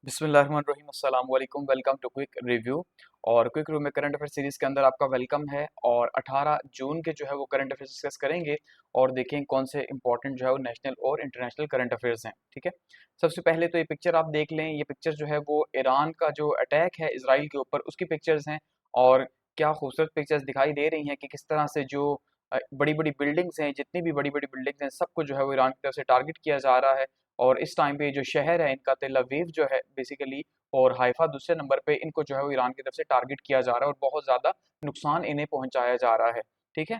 बिस्मिल्लाहिर्रहमानिर्रहीम अस्सलाम वालेकुम। Welcome to quick review. और क्विक रिव्यू में करंट अफेयर सीरीज के अंदर आपका वेलकम है। और 18 जून के जो है वो करंट अफेयर डिस्कस करेंगे और देखें कौन से इंपॉर्टेंट जो है वो नेशनल और इंटरनेशनल करंट अफेयर्स हैं। ठीक है, सबसे पहले तो ये पिक्चर आप देख लें। ये पिक्चर जो है वो ईरान का जो अटैक है इसराइल के ऊपर उसकी पिक्चर्स हैं। और क्या खूबसूरत पिक्चर्स दिखाई दे रही हैं कि किस तरह से जो बड़ी बड़ी बिल्डिंग्स हैं, जितनी भी बड़ी बड़ी बिल्डिंग्स हैं, सबको जो है वो ईरान की तरफ से टारगेट किया जा रहा है। और इस टाइम पे जो शहर है इनका तेल अवीव जो है बेसिकली, और हाइफा दूसरे नंबर पे, इनको जो है वो ईरान की तरफ से टारगेट किया जा रहा है और बहुत ज़्यादा नुकसान इन्हें पहुंचाया जा रहा है। ठीक है,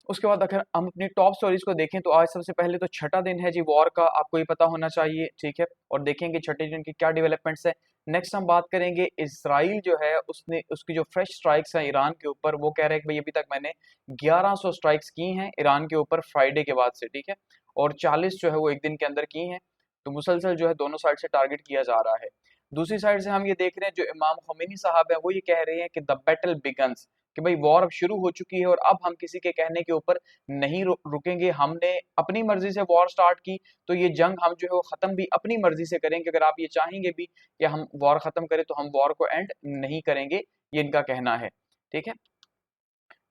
उसके बाद अगर हम अपनी टॉप स्टोरीज को देखें तो आज सबसे पहले तो छठा दिन है जी वॉर का, आपको ये पता होना चाहिए। ठीक है, और देखेंगे छठे दिन की क्या डेवलपमेंट्स है। नेक्स्ट हम बात करेंगे इसराइल जो है उसने उसकी जो फ्रेश स्ट्राइक्स हैं ईरान के ऊपर, वो कह रहे हैं कि भाई अभी तक मैंने 1100 स्ट्राइक्स की हैं ईरान के ऊपर फ्राइडे के बाद से। ठीक है, और 40 जो है वो एक दिन के अंदर की हैं। तो मुसलसल जो है दोनों साइड से टारगेट किया जा रहा है। दूसरी साइड से हम ये देख रहे हैं जो इमाम खुमैनी साहब है वो ये कह रहे हैं कि द बैटल बिगन्स, कि भाई वॉर अब शुरू हो चुकी है और अब हम किसी के कहने के ऊपर नहीं रुकेंगे। हमने अपनी मर्जी से वॉर स्टार्ट की, तो ये जंग हम जो है वो खत्म भी अपनी मर्जी से करेंगे। अगर आप ये चाहेंगे भी कि हम वॉर खत्म करें तो हम वॉर को एंड नहीं करेंगे, ये इनका कहना है। ठीक है,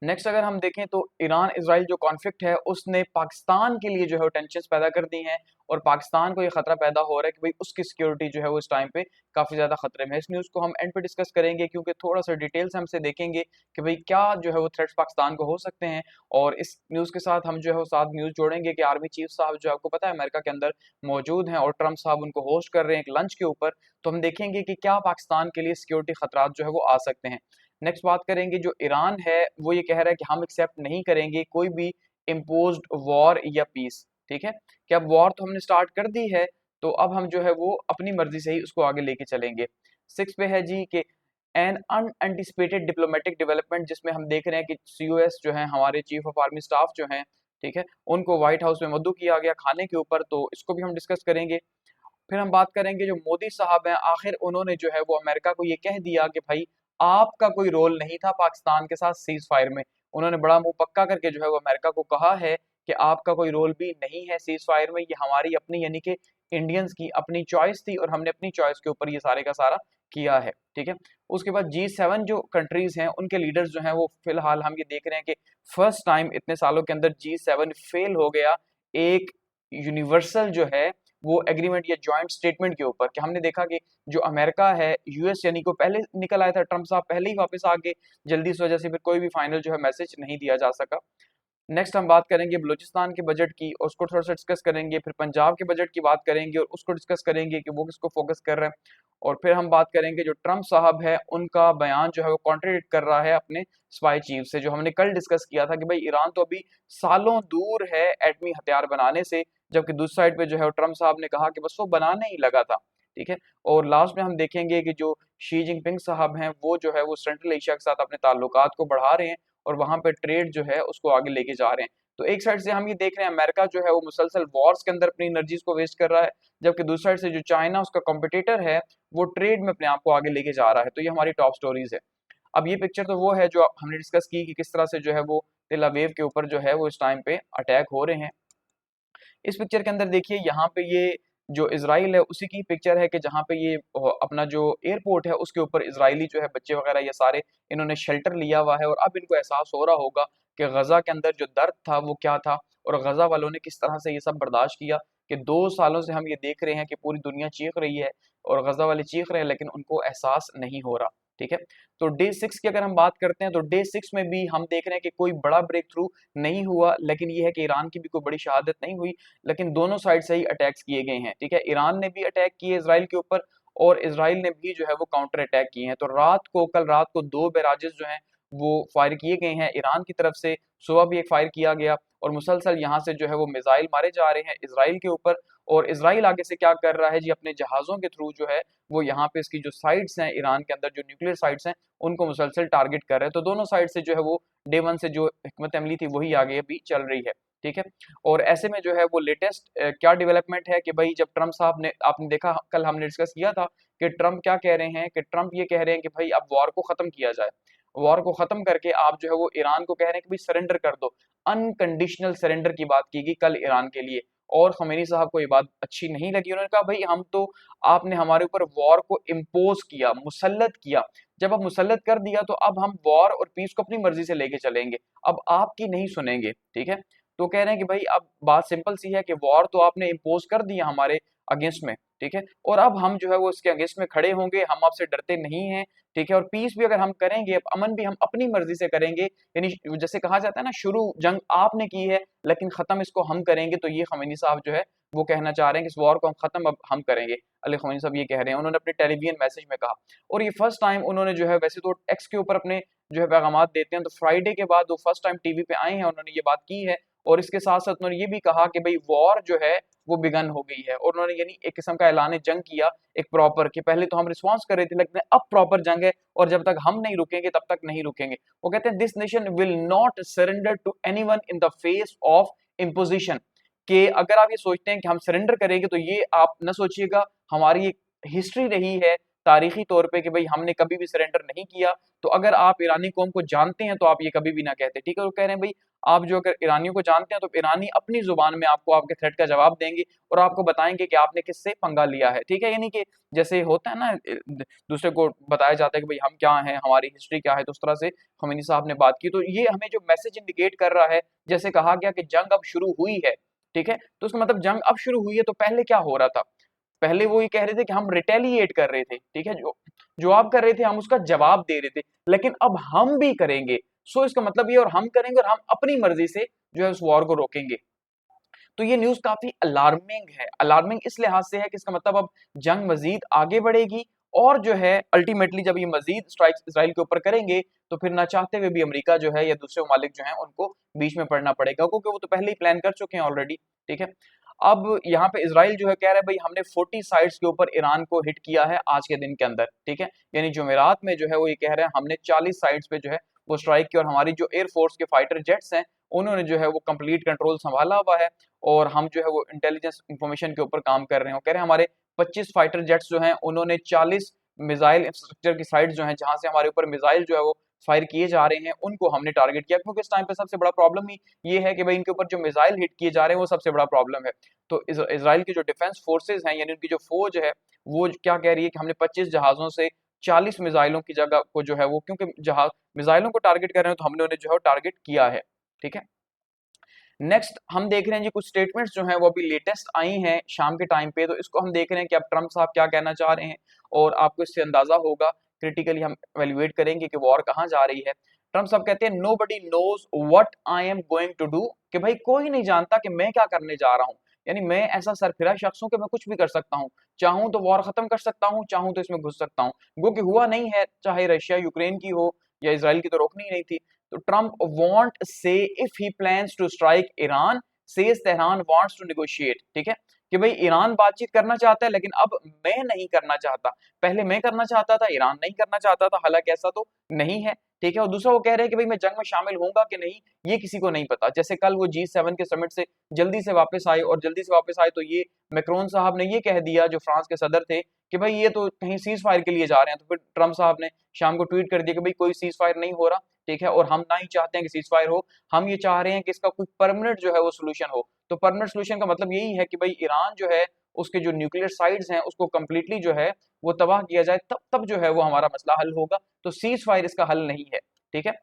नेक्स्ट अगर हम देखें तो ईरान इसराइल जो कॉन्फ्लिक्ट है उसने पाकिस्तान के लिए जो है टेंशन पैदा कर दी हैं। और पाकिस्तान को ये खतरा पैदा हो रहा है कि भाई उसकी सिक्योरिटी जो है वो इस टाइम पे काफी ज्यादा खतरे में है। इस न्यूज को हम एंड पे डिस्कस करेंगे क्योंकि थोड़ा सा डिटेल से हमसे देखेंगे कि भाई क्या जो है वो थ्रेट्स पाकिस्तान को हो सकते हैं। और इस न्यूज के साथ हम जो है वो साथ न्यूज जोड़ेंगे कि आर्मी चीफ साहब जो आपको पता है अमेरिका के अंदर मौजूद हैं और ट्रम्प साहब उनको होस्ट कर रहे हैं एक लंच के ऊपर। तो हम देखेंगे कि क्या पाकिस्तान के लिए सिक्योरिटी खतरात जो है वो आ सकते हैं। नेक्स्ट बात करेंगे जो ईरान है वो ये कह रहा है कि हम एक्सेप्ट नहीं करेंगे कोई भी इम्पोज्ड वॉर या पीस। ठीक है, कि अब वॉर तो हमने स्टार्ट कर दी है, तो अब हम जो है वो अपनी मर्जी से ही उसको आगे लेके चलेंगे। सिक्स पे है जी कि एन अनएंटिसिपेटेड डिप्लोमेटिक डेवलपमेंट, जिसमें हम देख रहे हैं कि सीओएस जो है हमारे चीफ ऑफ आर्मी स्टाफ जो हैं, ठीक है, उनको व्हाइट हाउस में मद्दू किया गया खाने के ऊपर, तो इसको भी हम डिस्कस करेंगे। फिर हम बात करेंगे जो मोदी साहब हैं, आखिर उन्होंने जो है वो अमेरिका को ये कह दिया कि भाई आपका कोई रोल नहीं था पाकिस्तान के साथ सीज फायर में। उन्होंने बड़ा मुंह पक्का करके जो है वो अमेरिका को कहा है कि आपका कोई रोल भी नहीं है सीज फायर में, ये हमारी अपनी यानी कि इंडियंस की अपनी चॉइस थी और हमने अपनी चॉइस के ऊपर ये सारे का सारा किया है। ठीक है, उसके बाद G7 जो कंट्रीज हैं उनके लीडर्स जो हैं वो फिलहाल हम ये देख रहे हैं कि फर्स्ट टाइम इतने सालों के अंदर G7 फेल हो गया एक यूनिवर्सल जो है वो एग्रीमेंट या जॉइंट स्टेटमेंट के ऊपर। कि हमने देखा कि जो अमेरिका है यूएस यानी को पहले निकल आया था, ट्रम्प साहब पहले ही वापस आ गए जल्दी, इस वजह से फिर कोई भी फाइनल जो है मैसेज नहीं दिया जा सका। नेक्स्ट हम बात करेंगे बलूचिस्तान के बजट की और उसको थोड़ा सा डिस्कस करेंगे। फिर पंजाब के बजट की बात करेंगे और उसको डिस्कस करेंगे कि वो किसको फोकस कर रहे हैं। और फिर हम बात करेंगे जो ट्रम्प साहब है उनका बयान जो है वो कॉन्ट्रडिक्ट कर रहा है अपने स्पाई चीफ से, जो हमने कल डिस्कस किया था कि भाई ईरान तो अभी सालों दूर है एटमी हथियार बनाने से, जबकि दूसरी साइड पे जो है ट्रम्प साहब ने कहा कि बस वो बनाने ही लगा था। ठीक है, और लास्ट में हम देखेंगे कि जो शी जिनपिंग साहब हैं वो जो है वो सेंट्रल एशिया के साथ अपने ताल्लुकात को बढ़ा रहे हैं और वहां पे ट्रेड जो है उसको आगे लेके जा रहे हैं। तो एक साइड से हम ये देख रहे हैं अमेरिका जो है वो मुसलसल वॉर्स के अंदर अपनी एनर्जीज को वेस्ट कर रहा है, जबकि दूसरी साइड से जो चाइना उसका कॉम्पिटिटर है वो ट्रेड में अपने आप को आगे लेके जा रहा है। तो ये हमारी टॉप स्टोरीज है। अब ये पिक्चर तो वो है जो हमने डिस्कस की कि किस तरह से जो है वो तेल अवीव के ऊपर जो है वो इस टाइम पे अटैक हो रहे हैं। इस पिक्चर के अंदर देखिए यहाँ पे ये जो इजराइल है उसी की पिक्चर है कि जहाँ पे ये अपना जो एयरपोर्ट है उसके ऊपर इजरायली जो है बच्चे वगैरह ये सारे इन्होंने शेल्टर लिया हुआ है। और अब इनको एहसास हो रहा होगा कि गजा के अंदर जो दर्द था वो क्या था और गजा वालों ने किस तरह से ये सब बर्दाश्त किया। कि 2 सालों से हम ये देख रहे हैं कि पूरी दुनिया चीख रही है और गजा वाले चीख रहे हैं लेकिन उनको एहसास नहीं हो रहा। ठीक है, तो डे 6 की अगर हम बात करते हैं तो डे 6 में भी हम देख रहे हैं कि कोई बड़ा ब्रेक थ्रू नहीं हुआ, लेकिन ये है कि ईरान की भी कोई बड़ी शहादत नहीं हुई, लेकिन दोनों साइड से ही अटैक्स किए गए हैं। ठीक है, ईरान ने भी अटैक किए इसराइल के ऊपर और इसराइल ने भी जो है वो काउंटर अटैक किए हैं। तो कल रात को 2 बैराजेस जो हैं वो फायर किए गए हैं ईरान की तरफ से, सुबह भी एक फायर किया गया और मुसलसल यहाँ से जो है वो मिसाइल मारे जा रहे हैं इसराइल के ऊपर। और इसराइल आगे से क्या कर रहा है जी, अपने जहाजों के थ्रू जो है वो यहाँ पे इसकी जो साइट्स हैं ईरान के अंदर जो न्यूक्लियर साइट्स हैं उनको मुसलसल टारगेट कर रहे हैं। तो दोनों साइड से जो है वो डे 1 से जो हिकमत अमली थी वही आगे अभी चल रही है। ठीक है, और ऐसे में जो है वो लेटेस्ट क्या डेवलपमेंट है कि भाई जब ट्रम्प साहब ने, आपने देखा कल हमने डिस्कस किया था कि ट्रम्प क्या कह रहे हैं, कि ट्रम्प ये कह रहे हैं कि भाई अब वॉर को खत्म किया जाए। वॉर को खत्म करके आप जो है वो ईरान को कह रहे हैं कि भाई सरेंडर कर दो, अनकंडीशनल सरेंडर की बात की गई कल ईरान के लिए। और खमेनी साहब को ये बात अच्छी नहीं लगी। उन्होंने कहा भाई हम तो, आपने हमारे ऊपर वॉर को इम्पोज किया, मुसल्लत किया, जब अब मुसल्लत कर दिया तो अब हम वॉर और पीस को अपनी मर्जी से लेके चलेंगे, अब आपकी नहीं सुनेंगे। ठीक है, तो कह रहे हैं कि भाई अब बात सिंपल सी है कि वॉर तो आपने इम्पोज कर दिया हमारे अगेंस्ट में, ठीक है, और अब हम जो है वो इसके अगेंस्ट में खड़े होंगे, हम आपसे डरते नहीं हैं। ठीक है, और पीस भी अगर हम करेंगे, अमन भी हम अपनी मर्जी से करेंगे, यानी जैसे कहा जाता है ना, शुरू जंग आपने की है लेकिन खत्म इसको हम करेंगे, तो ये खमेनी साहब जो है वो कहना चाह रहे हैं कि इस वॉर को हम खत्म अब हम करेंगे। अली खमेनी साहब ये कह रहे हैं, उन्होंने अपने टेलीविजन मैसेज में कहा। और ये फर्स्ट टाइम उन्होंने जो है, वैसे तो एक्स के ऊपर अपने जो है पैगाम देते हैं, तो फ्राइडे के बाद वो फर्स्ट टाइम टीवी पे आए हैं, उन्होंने ये बात की है। और इसके साथ साथ उन्होंने ये भी कहा कि भाई वॉर जो है वो बिगन हो गई है, और उन्होंने यानी एक किस्म का ऐलान जंग किया, एक प्रॉपर, कि पहले तो हम रिस्पॉन्स कर रहे थे लेकिन अब प्रॉपर जंग है, और जब तक हम नहीं रुकेंगे तब तक नहीं रुकेंगे। वो कहते हैं this nation will not surrender to anyone in the face of imposition, कि अगर आप ये सोचते हैं कि हम सरेंडर करेंगे तो ये आप न सोचिएगा, हमारी एक हिस्ट्री रही है तारीखी तौर पे कि भाई हमने कभी भी सरेंडर नहीं किया। तो अगर आप ईरानी कौम को जानते हैं तो आप ये कभी भी ना कहते। ठीक है, वो कह रहे हैं भाई आप जो अगर ईरानियों को जानते हैं तो ईरानी अपनी जुबान में आपको आपके थ्रेट का जवाब देंगे और आपको बताएंगे कि आपने किससे पंगा लिया है। ठीक है, यानी कि जैसे होता है ना, दूसरे को बताया जाता है कि भाई हम क्या हैं, हमारी हिस्ट्री क्या है, तो उस तरह से खमीनी साहब ने बात की। तो ये हमें जो मैसेज इंडिकेट कर रहा है, जैसे कहा गया कि जंग अब शुरू हुई है, ठीक है, तो उसका मतलब जंग अब शुरू हुई है, तो पहले क्या हो रहा था? पहले वो ये कह रहे थे कि हम रिटेलिएट कर रहे थे, ठीक है, जो आप कर रहे थे हम उसका जवाब दे रहे थे, लेकिन अब हम भी करेंगे। सो इसका मतलब ये, और हम करेंगे और हम अपनी मर्जी से जो है उस वॉर को रोकेंगे। तो ये न्यूज काफी अलार्मिंग है। अलार्मिंग इस लिहाज से है कि इसका मतलब अब जंग मजीद आगे बढ़ेगी, और जो है अल्टीमेटली जब ये मजीद स्ट्राइक्स इसराइल के ऊपर करेंगे तो फिर ना चाहते हुए भी अमेरिका जो है या दूसरे ममालिक जो है उनको बीच में पड़ना पड़ेगा, क्योंकि वो तो पहले ही प्लान कर चुके हैं ऑलरेडी। ठीक है, अब यहाँ पे इसराइल जो है कह रहा है भाई हमने 40 साइट्स के ऊपर ईरान को हिट किया है आज के दिन के अंदर। ठीक है, यानी जुमेरात में जो है वो ये कह रहे हैं हमने 40 साइट्स पे जो है वो स्ट्राइक की, और हमारी जो एयरफोर्स के फाइटर जेट्स हैं उन्होंने जो है वो कंप्लीट कंट्रोल संभाला हुआ है, और हम जो है वो इंटेलिजेंस इंफॉर्मेशन के ऊपर काम कर रहे हैं। कह रहे हैं हमारे 25 फाइटर जेट्स जो हैं उन्होंने 40 मिसाइल इंफ्रास्ट्रक्चर की साइट जो है जहां से हमारे ऊपर मिसाइल जो है वो फायर किए जा रहे हैं उनको हमने टारगेट किया, क्योंकि इस टाइम पे सबसे बड़ा प्रॉब्लम ही ये है कि भाई इनके ऊपर जो मिसाइल हिट किए जा रहे हैं वो सबसे बड़ा प्रॉब्लम है। तो इसराइल की जो डिफेंस फोर्सेज हैं, यानी उनकी जो फौज है, वो क्या कह रही है कि हमने 25 जहाजों से 40 मिसाइलों की जगह को जो है वो, क्योंकि जहाज मिसाइलों को टारगेट कर रहे हैं तो हमने उन्हें जो है टारगेट किया है। ठीक है, नेक्स्ट हम देख रहे हैं जी कुछ स्टेटमेंट्स जो हैं वो अभी लेटेस्ट आई हैं शाम के टाइम पे, तो इसको हम देख रहे हैं कि अब ट्रम्प साहब क्या कहना चाह रहे हैं, और आपको इससे अंदाजा होगा, क्रिटिकली हम एवेल्युएट करेंगे कि वॉर कहाँ जा रही है। ट्रम्प साहब कहते हैं nobody knows what I am going to do, कि भाई कोई नहीं जानता कि मैं क्या करने जा रहा हूँ, यानी मैं ऐसा सरफिरा शख्स हूँ कि मैं कुछ भी कर सकता हूँ, चाहूँ तो वॉर खत्म कर सकता हूँ, चाहूँ तो इसमें घुस सकता हूँ, वो कि हुआ नहीं है, चाहे रशिया यूक्रेन की हो या इसराइल की, तो रोकनी ही नहीं थी। तो Trump won't say if he plans to strike Iran, says Tehran wants to negotiate. ठीक है, कि भाई ईरान बातचीत करना चाहता है लेकिन अब मैं नहीं करना चाहता, पहले मैं करना चाहता था, ईरान नहीं करना चाहता था, हालांकि ऐसा तो नहीं है। ठीक है, और दूसरा वो कह रहे हैं कि भाई मैं जंग में शामिल होऊंगा कि नहीं ये किसी को नहीं पता। जैसे कल वो G7 के समिट से जल्दी से वापस आए, और जल्दी से वापस आए तो ये मैक्रोन साहब ने ये कह दिया, जो फ्रांस के सदर थे, कि भाई ये तो कहीं सीज फायर के लिए जा रहे हैं। तो फिर ट्रम्प साहब ने शाम को ट्वीट कर दिया कि भाई कोई सीज फायर नहीं हो रहा। ठीक है, और हम ना ही चाहते हैं कि सीज फायर हो, हम ये चाह रहे हैं कि इसका कोई परमानेंट जो है वो सोल्यूशन हो। तो परमानेंट सोल्यूशन का मतलब यही है कि भाई ईरान जो है उसके जो न्यूक्लियर साइट्स हैं उसको कंप्लीटली जो है वो तबाह किया जाए, तब तब जो है वो हमारा मसला हल होगा। तो सीज फायर इसका हल नहीं है। ठीक है,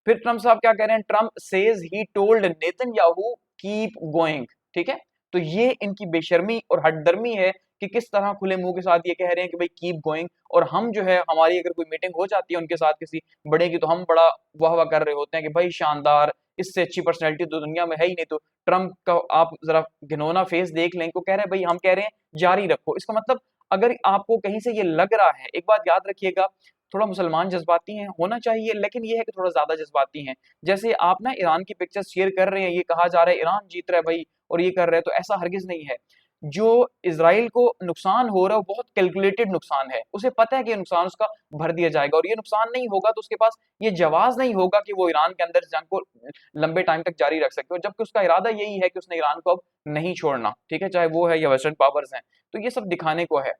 फिर ट्रम्प साहब क्या कह रहे हैं, Trump says he told Netanyahu keep going. ठीक है, तो ये इनकी बेशर्मी और हठधर्मी है कि किस तरह खुले मुंह के साथ ये कह रहे हैं कि भाई कीप गोइंग, और हम जो है हमारी अगर कोई मीटिंग हो जाती है उनके साथ किसी बड़े की, तो हम बड़ा वाह वाह कर रहे होते हैं कि भाई शानदार, इससे अच्छी पर्सनैलिटी तो दुनिया में है ही नहीं। तो ट्रम्प का आप जरा घिनौना फेस देख लें, को कह रहे हैं भाई हम कह रहे हैं जारी रखो। इसका मतलब अगर आपको कहीं से ये लग रहा है, एक बात याद रखिएगा, थोड़ा मुसलमान जज्बाती हैं, होना चाहिए, लेकिन ये है कि थोड़ा ज्यादा जज्बाती हैं। जैसे आप ना ईरान की पिक्चर्स शेयर कर रहे हैं, ये कहा जा रहा है ईरान जीत रहा है भाई और ये कर रहे हैं, तो ऐसा हरगिज नहीं है। जो इसराइल को नुकसान हो रहा है वो बहुत कैलकुलेटेड नुकसान है, उसे पता है कि ये नुकसान उसका भर दिया जाएगा, और ये नुकसान नहीं होगा तो उसके पास ये जवाब नहीं होगा कि वो ईरान के अंदर जंग को लंबे टाइम तक जारी रख सकते हो, जबकि उसका इरादा यही है कि उसने ईरान को अब नहीं छोड़ना। ठीक है, चाहे वो है या वेस्टर्न पावर्स हैं, तो ये सब दिखाने को है।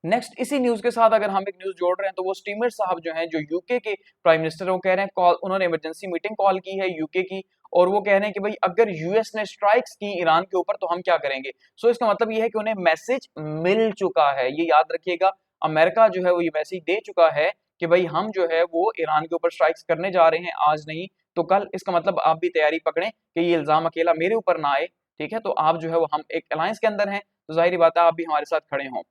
नेक्स्ट इसी न्यूज के साथ अगर हम एक न्यूज जोड़ रहे हैं तो वो स्टीमर साहब जो हैं, जो यूके के प्राइम मिनिस्टर, वो कह रहे हैं कॉल, उन्होंने इमरजेंसी मीटिंग कॉल की है यूके की, और वो कह रहे हैं कि भाई अगर यूएस ने स्ट्राइक्स की ईरान के ऊपर तो हम क्या करेंगे। सो इसका मतलब ये है कि उन्हें मैसेज मिल चुका है, ये याद रखिएगा। अमेरिका जो है वो ये मैसेज दे चुका है कि भाई हम जो है वो ईरान के ऊपर स्ट्राइक्स करने जा रहे हैं, आज नहीं तो कल। इसका मतलब आप भी तैयारी पकड़ें कि ये इल्जाम अकेला मेरे ऊपर ना आए, ठीक है। तो आप जो है वो, हम एक अलायंस के अंदर हैं तो जाहिर बात है आप भी हमारे साथ खड़े हों।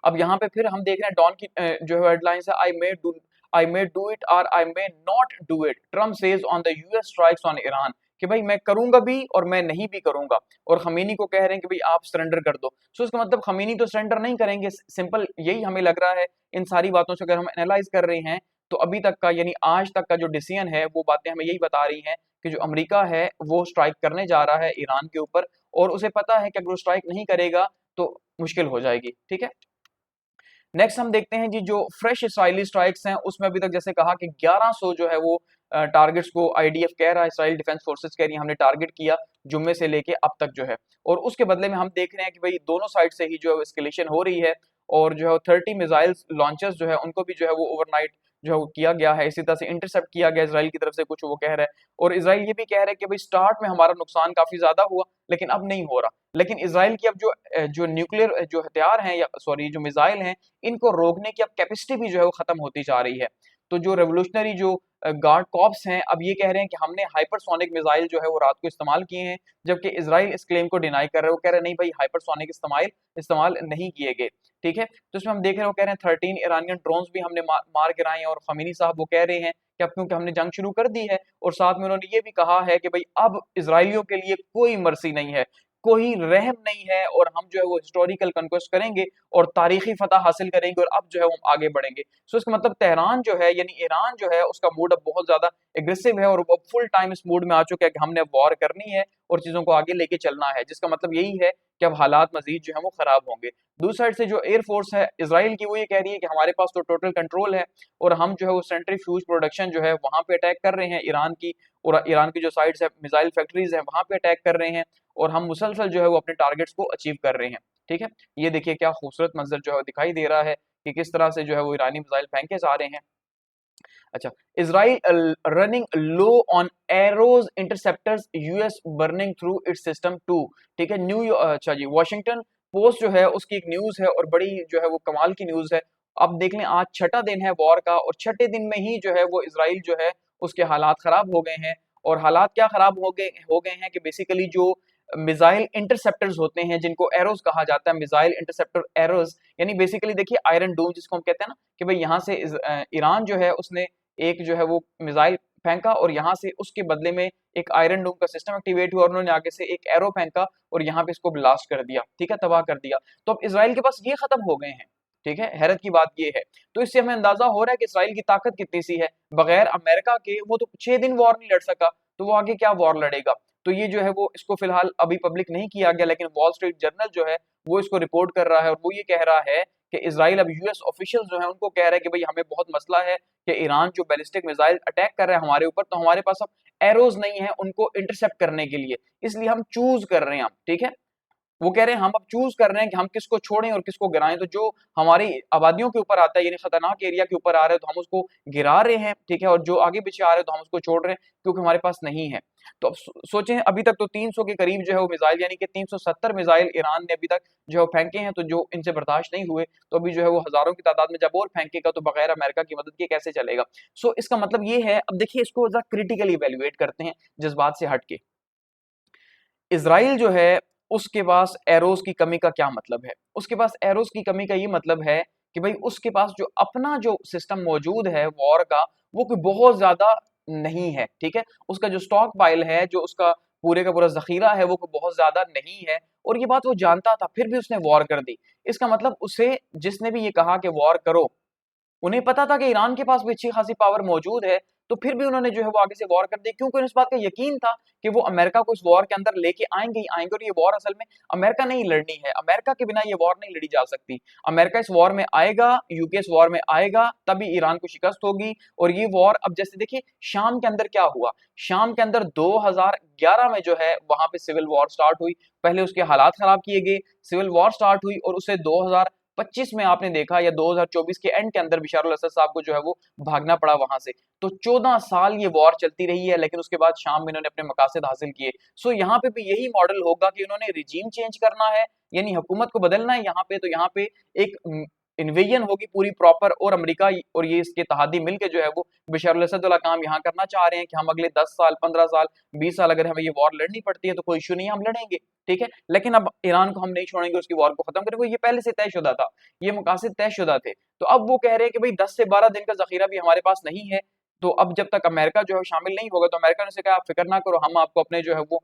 अब यहाँ पे फिर हम देख रहे हैं डॉन की जो है हेडलाइंस है, आई मे डू इट और I may not do it, Trump says on the US strikes on Iran, कि भाई मैं करूंगा भी और मैं नहीं भी करूंगा। और खमीनी को कह रहे हैं कि भाई आप सरेंडर कर दो। सो इसका मतलब खमीनी तो सरेंडर नहीं करेंगे, सिंपल यही हमें लग रहा है। इन सारी बातों से अगर हम एनालाइज कर रहे हैं तो अभी तक का, यानी आज तक का जो डिसीजन है, वो बातें हमें यही बता रही हैं कि जो अमेरिका है वो स्ट्राइक करने जा रहा है ईरान के ऊपर, और उसे पता है कि अगर वो स्ट्राइक नहीं करेगा तो मुश्किल हो जाएगी, ठीक है। नेक्स्ट हम देखते हैं जी, जो फ्रेश इसराइली स्ट्राइक्स हैं उसमें अभी तक जैसे कहा कि 1100 जो है वो टारगेट्स को आईडीएफ कह रहा है, इसराइल डिफेंस फोर्सेस कह रही है हमने टारगेट किया जुम्मे से लेके अब तक जो है। और उसके बदले में हम देख रहे हैं कि भाई दोनों साइड से ही जो है एस्केलेशन हो रही है, और जो है 30 मिसाइल लॉन्चर्स जो है उनको भी जो है वो ओवरनाइट जो है वो किया गया है, इसी तरह से इंटरसेप्ट किया गया इसराइल की तरफ से, कुछ वो कह रहा है। और इसराइल ये भी कह रहा है कि भाई स्टार्ट में हमारा नुकसान काफी ज्यादा हुआ लेकिन अब नहीं हो रहा। लेकिन इसराइल की अब जो न्यूक्लियर जो हथियार हैं, या सॉरी जो मिसाइल हैं, इनको रोकने की अब कैपेसिटी भी जो है वो खत्म होती जा रही है। तो जो रेवोल्यूशनरी जो गार्ड कॉप्स हैं अब ये कह रहे हैं कि हमने हाइपरसोनिक मिसाइल जो है वो रात को इस्तेमाल किए हैं, जबकि इसराइल इस क्लेम को डिनाई कर रहे हैं। वो कह रहे हैं नहीं भाई, हाइपरसोनिक इस्तेमाल नहीं किए गए, ठीक है। तो इसमें हम देख रहे हैं वो कह रहे हैं 13 ईरानियन ड्रोन्स भी हमने मार गिराए हैं, और खमीनी साहब वो कह रहे हैं कि अब क्योंकि हमने जंग शुरू कर दी है। और साथ में उन्होंने ये भी कहा है कि भाई अब इसराइलियों के लिए कोई मर्सी नहीं है, कोई रहम नहीं है, और हम जो है वो हिस्टोरिकल कन्क्वेस्ट करेंगे और तारीखी फतह हासिल करेंगे, और अब जो है वो आगे बढ़ेंगे। सो इसका मतलब तेहरान जो है, यानी ईरान जो है, उसका मूड अब बहुत ज्यादा एग्रेसिव है, और वो फुल टाइम इस मूड में आ चुका है कि हमने वॉर करनी है और चीजों को आगे लेके चलना है, जिसका मतलब यही है कि अब हालात मजीद जो है वो खराब होंगे। दूसरी साइड से जो एयरफोर्स है इसराइल की, वो ये कह रही है कि हमारे पास तो टोटल कंट्रोल है, और हम जो है वो सेंट्रीफ्यूज प्रोडक्शन जो है वहां पे अटैक कर रहे हैं ईरान की, और ईरान की जो साइड्स है मिसाइल फैक्ट्रीज है वहां पे अटैक कर रहे हैं, और हम मुसलसल जो है वो अपने टारगेट्स को अचीव कर रहे हैं, ठीक है। ये देखिए क्या खूबसूरत मंजर जो है दिखाई दे रहा है कि किस तरह से जो है वो ईरानी मिसाइल फेंके जा रहे हैं। अच्छा, Israel running low on arrows interceptors, US burning through its system too, ठीक है। अच्छा जी, वॉशिंगटन पोस्ट जो है उसकी एक न्यूज है, और बड़ी जो है वो कमाल की न्यूज है। अब देख लें, आज छठा दिन है वॉर का, और छठे दिन में ही जो है वो इसराइल जो है उसके हालात खराब हो गए हैं। और हालात क्या खराब हो गए हैं कि बेसिकली जो मिसाइल इंटरसेप्टर्स होते हैं, जिनको एरोज कहा जाता है, मिसाइल इंटरसेप्टर एरोज, यानी बेसिकली देखिए आयरन डोम जिसको हम कहते हैं ना, कि भाई यहाँ से ईरान जो है उसने एक जो है वो मिसाइल फेंका, और यहाँ से उसके बदले में एक आयरन डोम का सिस्टम एक्टिवेट हुआ, और उन्होंने आगे से एक एरो फेंका और यहाँ पे इसको ब्लास्ट कर दिया, ठीक है, तबाह कर दिया। तो अब इसराइल के पास ये खत्म हो गए हैं, ठीक है। हैरत की बात ये है। तो इससे हमें अंदाजा हो रहा है कि इसराइल की ताकत कितनी सी है। बगैर अमेरिका के वो तो 6 दिन वॉर नहीं लड़ सका, तो वो आगे क्या वॉर लड़ेगा। तो ये जो है वो, इसको फिलहाल अभी पब्लिक नहीं किया गया, लेकिन वॉल स्ट्रीट जर्नल जो है वो इसको रिपोर्ट कर रहा है, और वो ये कह रहा है कि इसराइल अब यूएस ऑफिशियल जो है उनको कह रहा है कि भाई हमें बहुत मसला है कि ईरान जो बैलिस्टिक मिसाइल अटैक कर रहा है हमारे ऊपर, तो हमारे पास अब एरोज नहीं है उनको इंटरसेप्ट करने के लिए, इसलिए हम चूज कर रहे हैं हम, ठीक है। वो कह रहे हैं हम अब चूज कर रहे हैं कि हम किसको छोड़ें और किसको गिराएं। तो जो हमारी आबादियों के ऊपर आता है, यानी खतरनाक एरिया के ऊपर आ रहे हैं, तो हम उसको गिरा रहे हैं, ठीक है। और जो आगे पीछे आ रहे हैं तो हम उसको छोड़ रहे हैं, क्योंकि हमारे पास नहीं है। तो अब सोचें, अभी तक तो 300 के करीब जो है वो मिसाइल, यानी कि 370 मिसाइल ईरान ने अभी तक जो है फेंके हैं, तो जो इनसे बर्दाश्त नहीं हुए, तो अभी जो है वो हजारों की तादाद में जब और फेंकेगा तो बगैर अमेरिका की मदद के कैसे चलेगा। सो इसका मतलब ये है। अब देखिए इसको जरा क्रिटिकली इवेल्युएट करते हैं जज्बात से हटके। इसराइल जो है उसके पास एरोस की कमी का क्या मतलब है। उसके पास एरोस की कमी का ये मतलब है कि भाई उसके पास जो अपना जो सिस्टम मौजूद है वॉर का, वो कोई बहुत ज्यादा नहीं है, ठीक है। उसका जो स्टॉक पाइल है, जो उसका पूरे का पूरा जखीरा है, वो कोई बहुत ज्यादा नहीं है, और ये बात वो जानता था, फिर भी उसने वॉर कर दी। इसका मतलब उसे जिसने भी ये कहा कि वॉर करो, उन्हें पता था कि ईरान के पास भी अच्छी खासी पावर मौजूद है, तो फिर भी उन्होंने जो है वो आगे से वॉर कर दी, क्योंकि उन्हें इस बात का यकीन था कि वो अमेरिका को इस वॉर के अंदर लेके आएंगे ही आएंगे, और ये वॉर असल में अमेरिका नहीं लड़नी है, अमेरिका के बिना ये वॉर नहीं लड़ी जा सकती। अमेरिका इस वॉर में आएगा, यूके इस वॉर में आएगा, तभी ईरान को शिकस्त होगी। और ये वॉर, अब जैसे देखिए शाम के अंदर क्या हुआ, शाम के अंदर 2011 में जो है वहां पे सिविल वॉर स्टार्ट हुई। पहले उसके हालात खराब किए गए, सिविल वॉर स्टार्ट हुई, और उसे 2025 में आपने देखा या 2024 के एंड के अंदर बशर अल असद साहब को जो है वो भागना पड़ा वहां से। तो 14 साल ये वॉर चलती रही है, लेकिन उसके बाद शाम में इन्होंने अपने मकासद हासिल किए। सो यहाँ पे भी यही मॉडल होगा कि उन्होंने रिजीम चेंज करना है, यानी हुकूमत को बदलना है यहाँ पे। तो यहाँ पे एक इन्वेजन होगी पूरी प्रॉपर, और अमेरिका और ये इसके तहादी मिलके जो है वो बशर अल असद वाला काम यहाँ करना चाह रहे हैं कि हम अगले 10 साल, 15 साल, 20 साल अगर हमें ये वॉर लड़नी पड़ती है तो कोई इशू नहीं है, हम लड़ेंगे, ठीक है। लेकिन अब ईरान को हम नहीं छोड़ेंगे, उसकी वॉर को खत्म करेंगे, ये पहले से तयशुदा था, ये मकासद तयशुदा थे। तो अब वो कह रहे हैं कि भाई 10 से 12 दिन का जखीरा भी हमारे पास नहीं है, तो अब जब तक अमेरिका जो है शामिल नहीं होगा, तो अमेरिका ने कहा आप फिक्र ना करो, हम आपको अपने जो है वो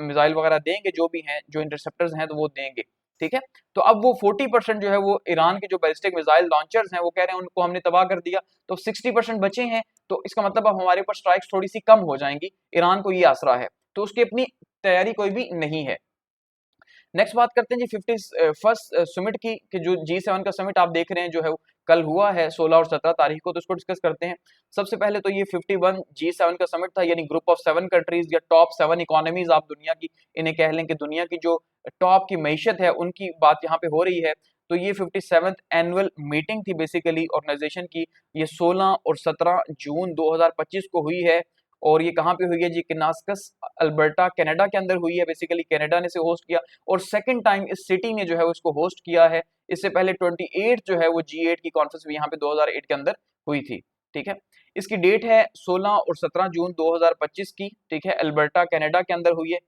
मिसाइल वगैरह देंगे, जो भी हैं, जो इंटरसेप्टर्स हैं तो वो देंगे, ठीक है। तो अब वो 40% जो है वो ईरान के जो बैलिस्टिक मिसाइल लॉन्चर्स हैं वो कह रहे हैं उनको हमने तबाह कर दिया, तो 60% बचे हैं। तो इसका मतलब अब हमारे ऊपर स्ट्राइक्स थोड़ी सी कम हो जाएंगी, ईरान को ये आसरा है, तो उसकी अपनी तैयारी कोई भी नहीं है। नेक्स्ट बात करते हैं जी 51st समिट की, कि जो G7 का समिट आप देख रहे हैं जो है कल हुआ है 16 और 17 तारीख को, तो इसको डिस्कस करते हैं। सबसे पहले तो ये 51 G7 का समिट था, यानी ग्रुप ऑफ 7 कंट्रीज या टॉप 7 इकोनॉमीज आप दुनिया की इन्हें कह लें, कि दुनिया की जो टॉप की मईशत है उनकी बात यहाँ पे हो रही है। तो ये 57th एनुअल मीटिंग थी बेसिकली ऑर्गेनाइजेशन की, ये 16 और 17 जून 2025 को हुई है। और ये कहाँ पे हुई है जी, किनास्कस अल्बर्टा कनाडा के अंदर हुई है, बेसिकली कनाडा ने इसे होस्ट किया, और सेकंड टाइम इस सिटी ने जो है उसको होस्ट किया है। इससे पहले 28 जो है वो G8 की कॉन्फ्रेंस भी यहाँ पे 2008 के अंदर हुई थी, ठीक है। इसकी डेट है 16 और 17 जून 2025 की, ठीक है, अल्बर्टा कनाडा के अंदर हुई है।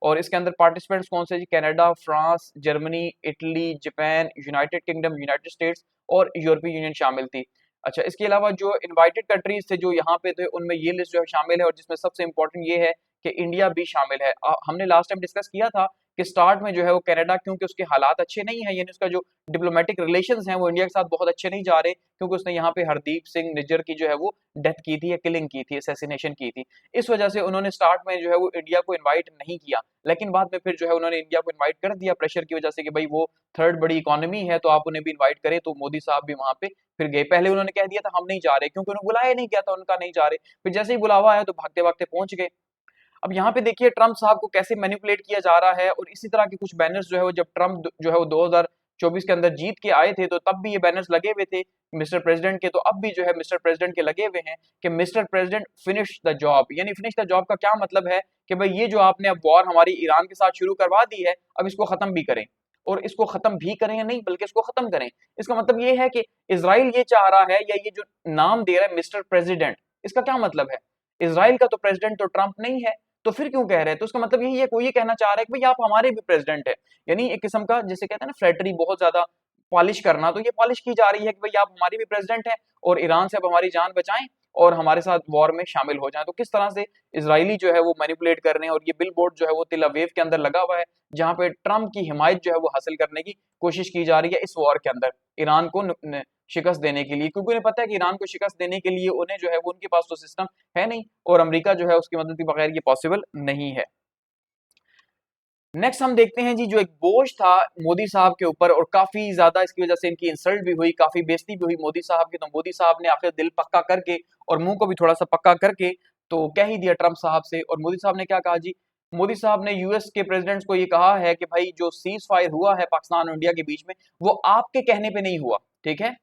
और इसके अंदर पार्टिसिपेंट्स कौन से G, Canada, France, Germany, Italy, Japan, United Kingdom, United States और यूरोपीय यूनियन शामिल थी। अच्छा, इसके अलावा जो इनवाइटेड कंट्रीज थे जो यहाँ पे थे, उनमें ये लिस्ट जो है शामिल है, और जिसमें सबसे इंपॉर्टेंट ये है कि इंडिया भी शामिल है। हमने लास्ट टाइम डिस्कस किया था कि स्टार्ट में जो है वो कनाडा, क्योंकि उसके हालात अच्छे नहीं है, यानी उसका जो डिप्लोमेटिक रिलेशंस हैं वो इंडिया के साथ बहुत अच्छे नहीं जा रहे, क्योंकि उसने यहाँ पे हरदीप सिंह निज्जर की जो है वो डेथ की थी या किलिंग की थी, असैसिनेशन की थी। इस वजह से उन्होंने स्टार्ट में जो है वो इंडिया को इन्वाइट नहीं किया, लेकिन बाद में फिर जो है उन्होंने इंडिया को इन्वाइट कर दिया प्रेशर की वजह से, कि भाई वो थर्ड बड़ी इकोनॉमी है तो आप उन्हें भी इन्वाइट करें। तो मोदी साहब भी वहां पे फिर गए। पहले उन्होंने कह दिया था हम नहीं जा रहे, क्योंकि उन्हें बुलाया नहीं गया था, उनका नहीं जा रहे। फिर जैसे ही बुलावा आया तो भागते भागते पहुंच गए। अब यहाँ पे देखिए ट्रम्प साहब को कैसे मैनिपुलेट किया जा रहा है, और इसी तरह के कुछ बैनर्स जो है वो जब ट्रम्प जो है वो 2024 के अंदर जीत के आए थे, तो तब भी ये बैनर्स लगे हुए थे मिस्टर प्रेसिडेंट के। तो अब भी जो है मिस्टर प्रेसिडेंट के लगे हुए हैं कि mister president finish the job. यानी फिनिश द जॉब का क्या मतलब है कि भाई ये जो आपने अब वॉर हमारी ईरान के साथ शुरू करवा दी है, अब इसको खत्म भी करें। और इसको खत्म भी करें या नहीं, बल्कि इसको खत्म करें। इसका मतलब ये है कि इजराइल ये चाह रहा है, या ये जो नाम दे रहा है मिस्टर प्रेसिडेंट, इसका क्या मतलब है? इजराइल का तो प्रेसिडेंट तो ट्रंप नहीं है, तो फिर क्यों कह रहे हैं? तो उसका मतलब यही है, कोई ये कहना चाह रहा है कि भाई आप हमारे भी प्रेसिडेंट है। यानी एक किस्म का जिसे कहते हैं ना फ्लैटरी, बहुत ज्यादा पॉलिश करना, तो ये पॉलिश की जा रही है कि भाई आप हमारी भी प्रेसिडेंट हैं और ईरान से अब हमारी जान बचाएं और हमारे साथ वॉर में शामिल हो जाएं। तो किस तरह से इजरायली जो है वो मैनिपुलेट कर रहे हैं। और ये बिल बोर्ड जो है वो तिल अवीव के अंदर लगा हुआ है, जहां पे ट्रम्प की हिमायत जो है वो हासिल करने की कोशिश की जा रही है इस वॉर के अंदर, ईरान को शिकस्त देने के लिए। क्योंकि उन्हें पता है कि ईरान को शिकस्त देने के लिए उन्हें जो है वो उनके पास तो सिस्टम है नहीं, और अमेरिका जो है उसकी मदद के बगैर ये पॉसिबल नहीं है। नेक्स्ट हम देखते हैं जी, जो एक बोझ था मोदी साहब के ऊपर, और काफी ज्यादा इसकी वजह से इनकी इंसल्ट भी हुई, काफी बेइज्जती भी हुई मोदी साहब की। तो मोदी साहब ने आखिर दिल पक्का करके और मुंह को भी थोड़ा सा पक्का करके तो कह ही दिया ट्रम्प साहब से। और मोदी साहब ने क्या कहा जी, मोदी साहब ने यूएस के प्रेसिडेंट को ये कहा है कि भाई जो सीज फायर हुआ है पाकिस्तान और इंडिया के बीच में, वो आपके कहने पे नहीं हुआ, ठीक है।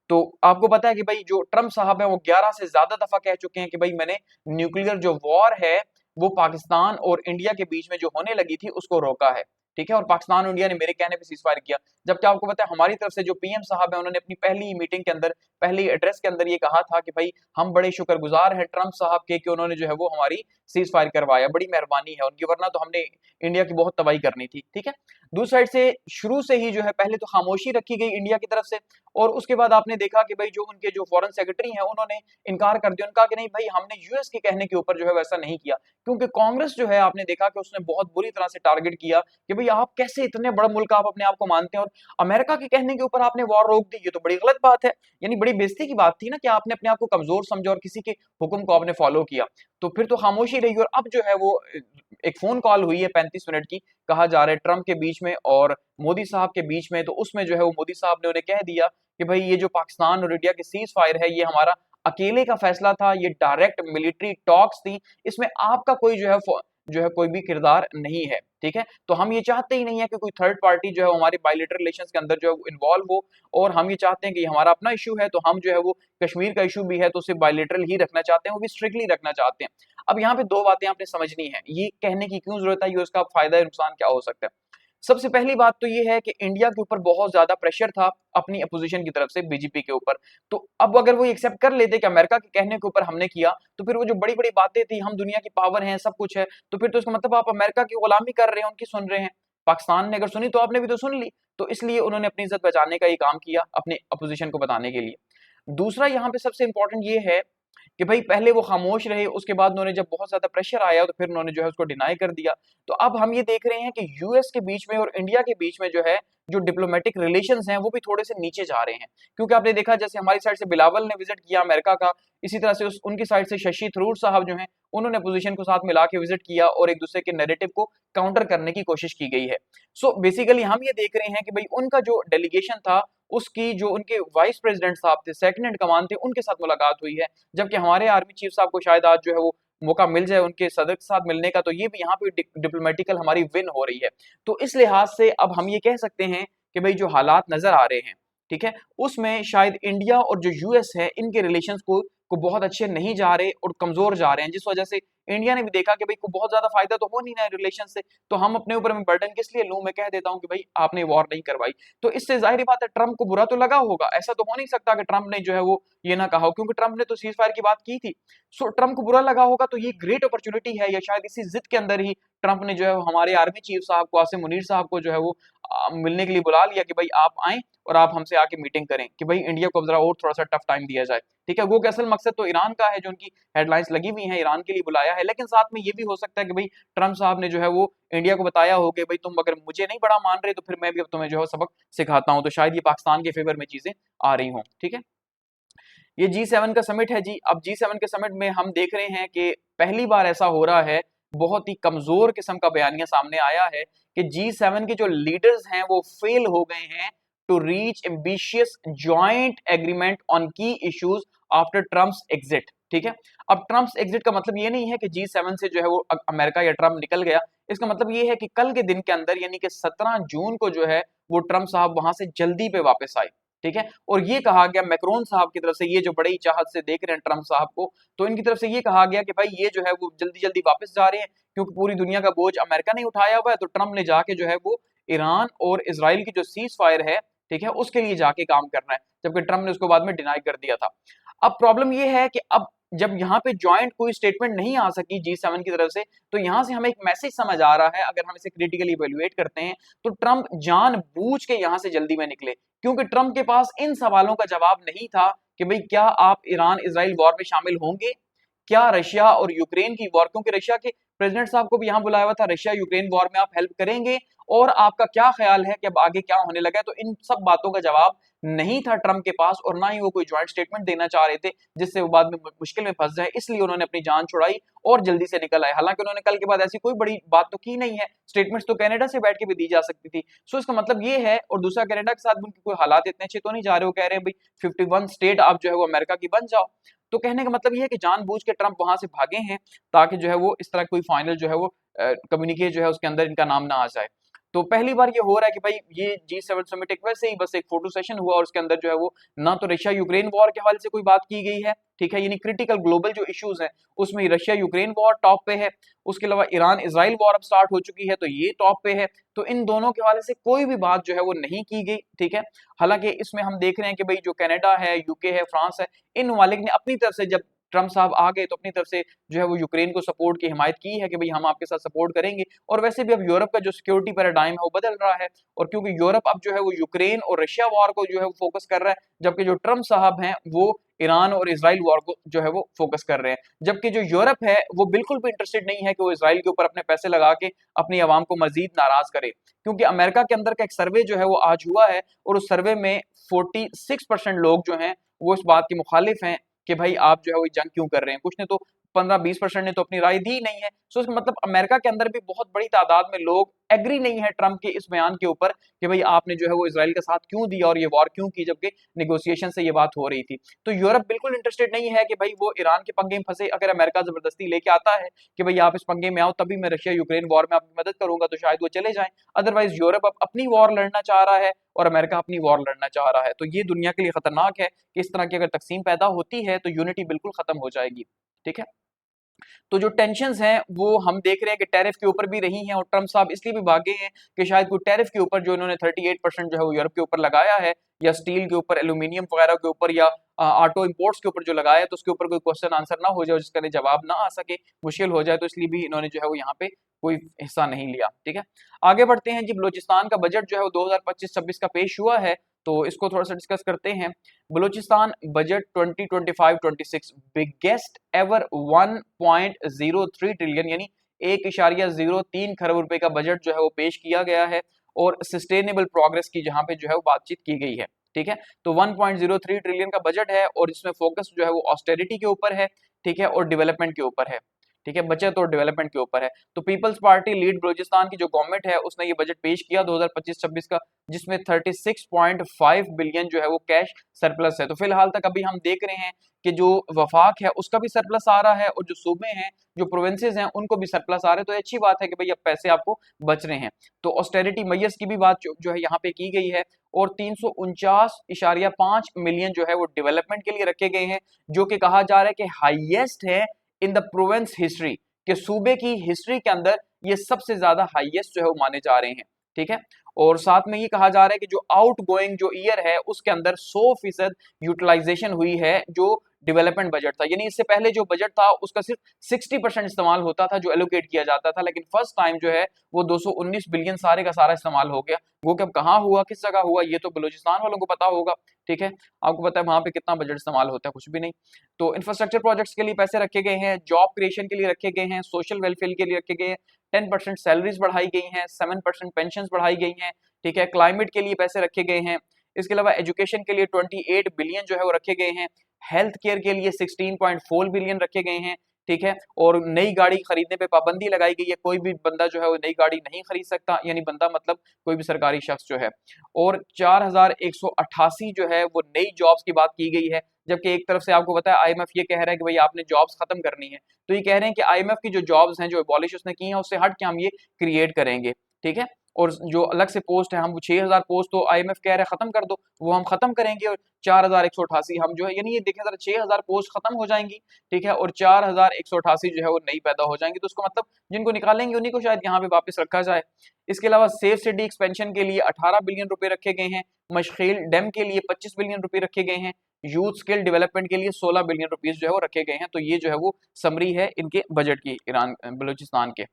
तो आपको पता है कि भाई जो ट्रम्प साहब है वो 11 से ज्यादा दफा कह चुके हैं कि भाई मैंने न्यूक्लियर जो वॉर है वो पाकिस्तान और इंडिया के बीच में जो होने लगी थी उसको रोका है, ठीक है। और पाकिस्तान और इंडिया ने मेरे कहने पे सीज फायर किया। जबकि आपको पता है हमारी तरफ से जो पीएम साहब है उन्होंने अपनी पहली मीटिंग के अंदर, पहली एड्रेस के अंदर ये कहा था कि भाई हम बड़े शुक्रगुजार हैं ट्रम्प साहब के कि उन्होंने जो है वो हमारी सीज फायर करवाया, बड़ी मेहरबानी है उनकी, वरना तो हमने इंडिया की बहुत तबाही करनी थी, ठीक है। दूसरी साइड से शुरू से ही जो है पहले तो खामोशी रखी गई इंडिया की तरफ से, और उसके बाद आपने देखा कि भाई जो उनके जो फॉरेन सेक्रेटरी हैं उन्होंने इनकार कर दिया। उनका कि नहीं भाई हमने यूएस के कहने के ऊपर जो है वैसा नहीं किया, क्योंकि कांग्रेस जो है आपने देखा कि उसने बहुत बुरी तरह से टारगेट किया कि भाई आप कैसे इतने बड़ा मुल्क आप अपने आप को मानते हैं और अमेरिका के कहने के ऊपर आपने वॉर रोक दी, ये तो बड़ी गलत बात है। यानी बड़ी बेइज्जती की बात थी ना कि आपने अपने आप को कमजोर समझा और किसी के हुक्म को आपने फॉलो किया। तो फिर तो खामोशी रही। और अब जो है वो एक फोन कॉल हुई है 35 मिनट की, कहा जा रहा है ट्रम्प के बीच में और मोदी साहब के बीच में। तो उसमें जो है वो मोदी साहब ने उन्हें कह दिया कि भाई ये जो पाकिस्तान और इंडिया की सीज फायर है ये हमारा अकेले का फैसला था, ये डायरेक्ट मिलिट्री टॉक्स थी, इसमें आपका कोई जो है कोई भी किरदार नहीं है। ठीक है। तो हम ये चाहते ही नहीं है कि कोई थर्ड पार्टी जो है हमारे बायलैटरल रिलेशंस के अंदर जो है वो इन्वॉल्व हो, और हम ये चाहते हैं कि हमारा अपना इशू है तो हम जो है वो कश्मीर का इशू भी है तो सिर्फ बायलैटरल ही रखना चाहते हैं, वो भी स्ट्रिक्टली रखना चाहते हैं। अब यहाँ पे दो बातें आपने समझनी है, ये कहने की क्यों जरूरत है, ये उसका फायदा या नुकसान क्या हो सकता है। सबसे पहली बात तो ये है कि इंडिया के ऊपर बहुत ज्यादा प्रेशर था अपनी अपोजिशन की तरफ से बीजेपी के ऊपर। तो अब अगर वो एक्सेप्ट कर लेते कि अमेरिका के कहने के ऊपर हमने किया, तो फिर वो जो बड़ी बड़ी बातें थी, हम दुनिया की पावर हैं, सब कुछ है, तो फिर तो इसका मतलब आप अमेरिका की गुलामी कर रहे हैं, उनकी सुन रहे हैं। पाकिस्तान ने अगर सुनी तो आपने भी तो सुन ली। तो इसलिए उन्होंने अपनी इज्जत बचाने का ये काम किया अपने अपोजिशन को बताने के लिए। दूसरा यहाँ पे सबसे इंपॉर्टेंट ये है कि भाई पहले वो खामोश रहे, उसके बाद उन्होंने जब बहुत ज्यादा प्रेशर आया तो फिर उन्होंने जो है उसको डिनाई कर दिया। तो अब हम ये देख रहे हैं कि यूएस के बीच में और इंडिया के बीच में जो है जो डिप्लोमेटिक रिलेशंस हैं वो भी थोड़े से नीचे जा रहे हैं। क्योंकि आपने देखा जैसे हमारी साइड से बिलावल ने विजिट किया अमेरिका का, इसी तरह से उनकी साइड से शशि थरूर साहब जो हैं उन्होंने अपोजिशन को साथ मिला के विजिट किया और एक दूसरे के नैरेटिव को काउंटर करने की कोशिश की गई है। सो बेसिकली हम ये देख रहे हैं कि भाई उनका जो डेलीगेशन था उसकी जो उनके वाइस प्रेसिडेंट साहब थे, सेकंड इन कमांड थे, उनके साथ मुलाकात हुई है। जबकि हमारे आर्मी चीफ साहब को शायद आज जो है वो मौका मिल जाए उनके सदर के साथ मिलने का, तो ये भी यहाँ पे डिप्लोमेटिकल हमारी विन हो रही है। तो इस लिहाज से अब हम ये कह सकते हैं कि भाई जो हालात नजर आ रहे हैं, ठीक है, उसमें शायद इंडिया और जो यूएस है इनके रिलेशंस को बहुत अच्छे नहीं जा रहे और कमजोर जा रहे हैं, जिस वजह से इंडिया ने भी देखा कि भाई को बहुत ज्यादा फायदा तो हो नहीं रहा है रिलेशन से, तो हम अपने ऊपर में बर्डन किस लिए लूं, मैं कह देता हूं कि भाई आपने वॉर नहीं करवाई। तो इससे जाहिर बात है ट्रंप को बुरा तो लगा होगा, ऐसा तो हो नहीं सकता कि ट्रंप ने जो है वो ये ना कहा हो, क्योंकि ट्रंप ने तो सीज फायर की बात की थी। सो ट्रंप को बुरा लगा होगा, तो ये ग्रेट अपॉर्चुनिटी है, या शायद इसी जिद के अंदर ही ट्रंप ने जो है हमारे आर्मी चीफ साहब को, आसिम मुनीर साहब को जो है वो मिलने के लिए बुला लिया कि भाई आप आए और आप हमसे आके मीटिंग करें कि भाई इंडिया को जरा और थोड़ा सा टफ टाइम दिया जाए। ठीक है, वो असल मकसद तो ईरान का है, जो उनकी हेडलाइंस लगी हुई हैं, ईरान के लिए बुलाया है, लेकिन साथ में ये भी हो सकता है कि भाई ट्रंप साहब ने जो है वो इंडिया को बताया हो कि भाई तुम अगर मुझे नहीं बड़ा मान रहे तो फिर मैं भी अब तुम्हें जो है सबक सिखाता हूं। तो शायद ये पाकिस्तान के फेवर में चीजें आ रही हों। ठीक है, ये G7 का समिट है जी। अब G7 के समिट में हम देख रहे हैं कि पहली बार ऐसा हो रहा है, बहुत ही कमजोर किस्म का बयानिया सामने आया है कि G7 के जो लीडर्स हैं वो फेल हो गए हैं to reach ambitious joint agreement on key issues after Trump's exit. ठीक है, अब ट्रम्प्स एग्जिट का मतलब ये नहीं है कि G7 से जो है वो अमेरिका या ट्रम्प निकल गया। इसका मतलब ये है कि कल के दिन के अंदर यानी कि 17 जून को जो है वो ट्रम्प साहब वहां से जल्दी पे वापस आए। ठीक है, और ये कहा गया मैक्रोन साहब की तरफ से, ये जो बड़ी चाहत से देख रहे हैं ट्रम्प साहब को, तो इनकी तरफ से ये कहा गया कि भाई ये जो है वो जल्दी जल्दी वापस जा रहे हैं, क्योंकि पूरी दुनिया का बोझ अमेरिका ने उठाया हुआ है, तो ट्रम्प ने जाके जो है वो ईरान और इसराइल की जो सीज फायर है, ठीक है, उसके लिए जाके काम करना है, जबकि ट्रम्प ने उसको बाद में डिनाई कर दिया था। अब प्रॉब्लम ये है कि अब जब यहाँ पे ज्वाइंट कोई स्टेटमेंट नहीं आ सकी G7 की तरफ से, तो यहां से हमें एक मैसेज समझ आ रहा है, अगर हम इसे क्रिटिकली इवेल्युएट करते हैं, तो ट्रम्प जानबूझ के यहां से जल्दी में निकले, क्योंकि ट्रम्प के पास इन सवालों का जवाब नहीं था कि भाई क्या आप ईरान इजराइल वॉर में शामिल होंगे, क्या रशिया और यूक्रेन की वॉर, क्योंकि रशिया के प्रेसिडेंट साहब को भी यहाँ बुलाया हुआ था, रशिया यूक्रेन वॉर में आप हेल्प करेंगे और आपका क्या ख्याल है कि अब आगे क्या होने लगा है, तो इन सब बातों का जवाब नहीं था ट्रम्प के पास, और ना ही वो कोई ज्वाइंट स्टेटमेंट देना चाह रहे थे जिससे वो बाद में मुश्किल में फंस जाए, इसलिए उन्होंने अपनी जान छुड़ाई और जल्दी से निकल आए। हालांकि उन्होंने कल के बाद ऐसी कोई बड़ी बात तो की नहीं है, स्टेटमेंट्स तो कनाडा से बैठ के भी दी जा सकती थी। सो इसका मतलब ये है, और दूसरा कनाडा के साथ उनके कोई हालात इतने अच्छे तो नहीं जा रहे, हो कह रहे हैं भाई 51 स्टेट आप जो है वो अमेरिका की बन जाओ। तो कहने का मतलब ये है कि जानबूझ के ट्रम्प वहां से भागे हैं ताकि जो है वो इस तरह कोई फाइनल जो है वो कम्युनिके जो है उसके अंदर इनका नाम ना आ जाए। तो पहली बार ये हो रहा है कि भाई ये G7 समिट एक वैसे ही बस एक फोटो सेशन हुआ और उसके अंदर जो है वो ना तो रशिया यूक्रेन वॉर के हवाले से कोई बात की गई है, ठीक है, यानी क्रिटिकल ग्लोबल जो इश्यूज हैं उसमें रशिया यूक्रेन वॉर टॉप पे है, उसके अलावा ईरान इजराइल वॉर अब स्टार्ट हो चुकी है तो ये टॉप पे है, तो इन दोनों के हवाले से कोई भी बात जो है वो नहीं की गई। ठीक है, हालांकि इसमें हम देख रहे हैं कि भाई जो कनाडा है, यूके है, फ्रांस है, इन ममालिक ने अपनी तरफ से जब ट्रम्प साहब आ गए तो अपनी तरफ से जो है वो यूक्रेन को सपोर्ट की हिमायत की है कि भाई हम आपके साथ सपोर्ट करेंगे। और वैसे भी अब यूरोप का जो सिक्योरिटी पैराडाइम है वो बदल रहा है, और क्योंकि यूरोप अब जो है वो यूक्रेन और रशिया वॉर को जो है वो फोकस कर रहा है, जबकि जो ट्रम्प साहब हैं वो ईरान और इसराइल वॉर को जो है वो फोकस कर रहे हैं। जबकि जो यूरोप है वो बिल्कुल भी इंटरेस्टेड नहीं है कि वो इसराइल के ऊपर अपने पैसे लगा के अपनी आवाम को मजीद नाराज करे, क्योंकि अमेरिका के अंदर का एक सर्वे जो है वो आज हुआ है और उस सर्वे में 46% लोग जो हैं वो इस बात के मुखालिफ हैं कि भाई आप जो है वो जंग क्यों कर रहे हैं। कुछ ने तो 15-20% ने तो अपनी राय दी नहीं है। सो इसका मतलब अमेरिका के अंदर भी बहुत बड़ी तादाद में लोग एग्री नहीं है ट्रंप के इस बयान के ऊपर कि भाई आपने जो है वो इजराइल के साथ क्यों दिया और ये वॉर क्यों की, जबकि नेगोशिएशन से ये बात हो रही थी। तो यूरोप बिल्कुल इंटरेस्टेड नहीं है कि भाई वो ईरान के पंगे में फंसे। अगर अमेरिका जबरदस्ती लेके आता है कि भाई आप इस पंगे में आओ तभी मैं रशिया यूक्रेन वॉर में आपकी मदद करूंगा, तो शायद वो चले जाएं। अदरवाइज यूरोप अब अपनी वॉर लड़ना चाह रहा है और अमेरिका अपनी वॉर लड़ना चाह रहा है। तो ये दुनिया के लिए खतरनाक है कि इस तरह की अगर तकसीम पैदा होती है तो यूनिटी बिल्कुल खत्म हो जाएगी। ठीक है, तो जो टेंशंस हैं वो हम देख रहे हैं कि टैरिफ के ऊपर भी रही हैं और ट्रम्प साहब इसलिए भी भागे हैं कि शायद कोई टैरिफ के ऊपर जो इन्होंने 38% जो है वो यूरोप के ऊपर लगाया है, या स्टील के ऊपर, एल्यूमिनियम वगैरह के ऊपर, या ऑटो इंपोर्ट्स के ऊपर जो लगाया है, तो उसके ऊपर कोई क्वेश्चन आंसर ना हो जाए, जिसका जवाब ना आ सके, मुश्किल हो जाए, तो इसलिए भी इन्होंने जो है वो यहाँ पे कोई हिस्सा नहीं लिया। ठीक है, आगे बढ़ते हैं जी। बलूचिस्तान का बजट जो है वो 2025-26 का पेश हुआ है, तो इसको थोड़ा सा डिस्कस करते हैं। Balochistan budget 2025-26 biggest ever 1.03 trillion यानी 1.03 खरब रुपए का बजट जो है वो पेश किया गया है, और सस्टेनेबल प्रोग्रेस की जहां पे जो है वो बातचीत की गई है। ठीक है, तो 1.03 ट्रिलियन का बजट है और इसमें फोकस जो है वो ऑस्टेरिटी के ऊपर है, ठीक है, और डेवलपमेंट के ऊपर है। ठीक है, बचत और डेवलपमेंट के ऊपर है। तो पीपल्स पार्टी लीड बलूचिस्तान की जो गवर्नमेंट है उसने ये बजट पेश किया 2025-26 का, जिसमें 36.5 बिलियन जो है वो कैश सरप्लस है। तो फिलहाल तक अभी हम देख रहे हैं कि जो वफाक है उसका भी सरप्लस आ रहा है, और जो सूबे हैं, जो प्रोविंसेस हैं, उनको भी सरप्लस आ रहे हैं। तो अच्छी बात है कि भाई अब पैसे आपको बच रहे हैं। तो ऑस्टेरिटी मेजर्स की भी बात जो है यहाँ पे की गई है, और 349.5 मिलियन जो है वो डेवलपमेंट के लिए रखे गए हैं, जो कि कहा जा रहा है कि हाईएस्ट है इन द प्रोविंस हिस्ट्री, के सूबे की हिस्ट्री के अंदर ये सबसे ज्यादा हाईएस्ट जो है वो माने जा रहे हैं। ठीक है, और साथ में ये कहा जा रहा है कि जो आउट गोइंग जो ईयर है उसके अंदर 100% यूटिलाइजेशन हुई है जो डेवलपमेंट बजट था। यानी इससे पहले जो बजट था उसका सिर्फ 60% इस्तेमाल होता था जो एलोकेट किया जाता था, लेकिन फर्स्ट टाइम जो है वो 219 बिलियन सारे का सारा इस्तेमाल हो गया। वो कब कहाँ हुआ, किस जगह हुआ, ये तो बलूचिस्तान वालों को पता होगा। ठीक है, आपको पता है वहां पे कितना बजट इस्तेमाल होता है, कुछ भी नहीं। तो इंफ्रास्ट्रक्चर प्रोजेक्ट्स के लिए पैसे रखे गए हैं, जॉब क्रिएशन के लिए रखे गए हैं, सोशल वेलफेयर के लिए रखे गए हैं, 10% सैलरीज बढ़ाई गई हैं, 7% पेंशन बढ़ाई गई हैं। ठीक है, क्लाइमेट के लिए पैसे रखे गए हैं। इसके अलावा एजुकेशन के लिए 28 बिलियन जो है वो रखे गए हैं। हेल्थ केयर के लिए 16.4 बिलियन रखे गए हैं। ठीक है, और नई गाड़ी खरीदने पे पाबंदी लगाई गई है, कोई भी बंदा जो है वो नई गाड़ी नहीं खरीद सकता, यानी बंदा मतलब कोई भी सरकारी शख्स जो है। और 4188 जो है वो नई जॉब्स की बात की गई है, जबकि एक तरफ से आपको पता है आईएमएफ ये कह रहा है कि भाई आपने जॉब्स खत्म करनी है, तो ये कह रहे हैं कि आईएमएफ की जो जॉब्स हैं जो एबॉलिश उसने की हैं उससे हट के हम ये क्रिएट करेंगे। ठीक है, और जो अलग से पोस्ट है, हम 6000 पोस्ट तो आईएमएफ कह रहे हैं खत्म कर दो, वो हम खत्म करेंगे, और 4188 हम जो है, यानी ये देखें जरा 6000 पोस्ट खत्म हो जाएंगी। ठीक है, और 4188 जो है वो नई पैदा हो जाएंगी, तो उसको मतलब जिनको निकालेंगे उन्हीं को शायद यहाँ पे वापस रखा जाए। इसके अलावा सेफ सिटी एक्सपेंशन के लिए 18 बिलियन रुपए रखे गए हैं, मशखील डैम के लिए 25 बिलियन रुपए रखे गए हैं, यूथ स्किल डेवलपमेंट के लिए 16 बिलियन रुपीज जो है वो रखे गए हैं। तो ये जो है वो समरी है इनके बजट की, ईरान बलूचिस्तान के।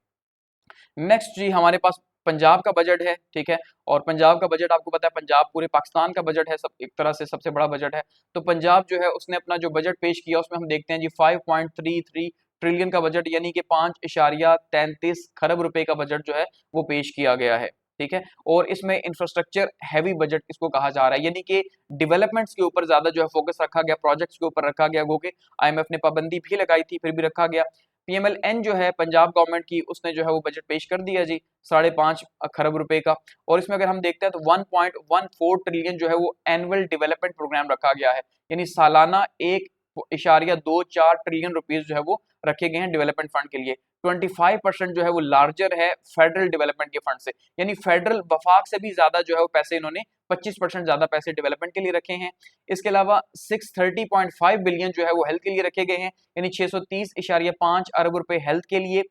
नेक्स्ट जी हमारे पास पंजाब का बजट है। ठीक है, और पंजाब का बजट आपको पता है पंजाब पूरे पाकिस्तान का बजट है, सब एक तरह से सबसे बड़ा बजट है। तो पंजाब जो है उसने अपना जो बजट पेश किया उसमें हम देखते हैं जी 5.33 ट्रिलियन का बजट, यानी कि 5.33 खरब रुपए का बजट जो है वो पेश किया गया है। ठीक है, और इसमें इंफ्रास्ट्रक्चर हैवी बजट इसको कहा जा रहा है, यानी कि डेवलपमेंट्स के ऊपर ज्यादा जो है फोकस रखा गया, प्रोजेक्ट्स के ऊपर रखा गया, वो कि आईएमएफ ने पाबंदी भी लगाई थी फिर भी रखा गया। पीएमएलएन जो है पंजाब गवर्नमेंट की, उसने जो है वो बजट पेश कर दिया जी 5.5 खरब रुपए का, और इसमें अगर हम देखते हैं तो 1.14 ट्रिलियन जो है वो एनुअल डेवलपमेंट प्रोग्राम रखा गया है, यानी सालाना 1.24 ट्रिलियन रुपीज जो है वो रखे गए हैं डेवलपमेंट फंड के लिए। 25% जो है वो लार्जर है फेडरल डेवलपमेंट के फंड से, यानी फेडरल वफाक से भी ज्यादा जो है वो पैसे इन्होंने 25% ज्यादा पैसे डेवलपमेंट के लिए रखे हैं। इसके अलावा 630.5 बिलियन जो है वो हेल्थ के लिए रखे गए हैं, यानी 630.5 अरब रुपए हेल्थ के लिए,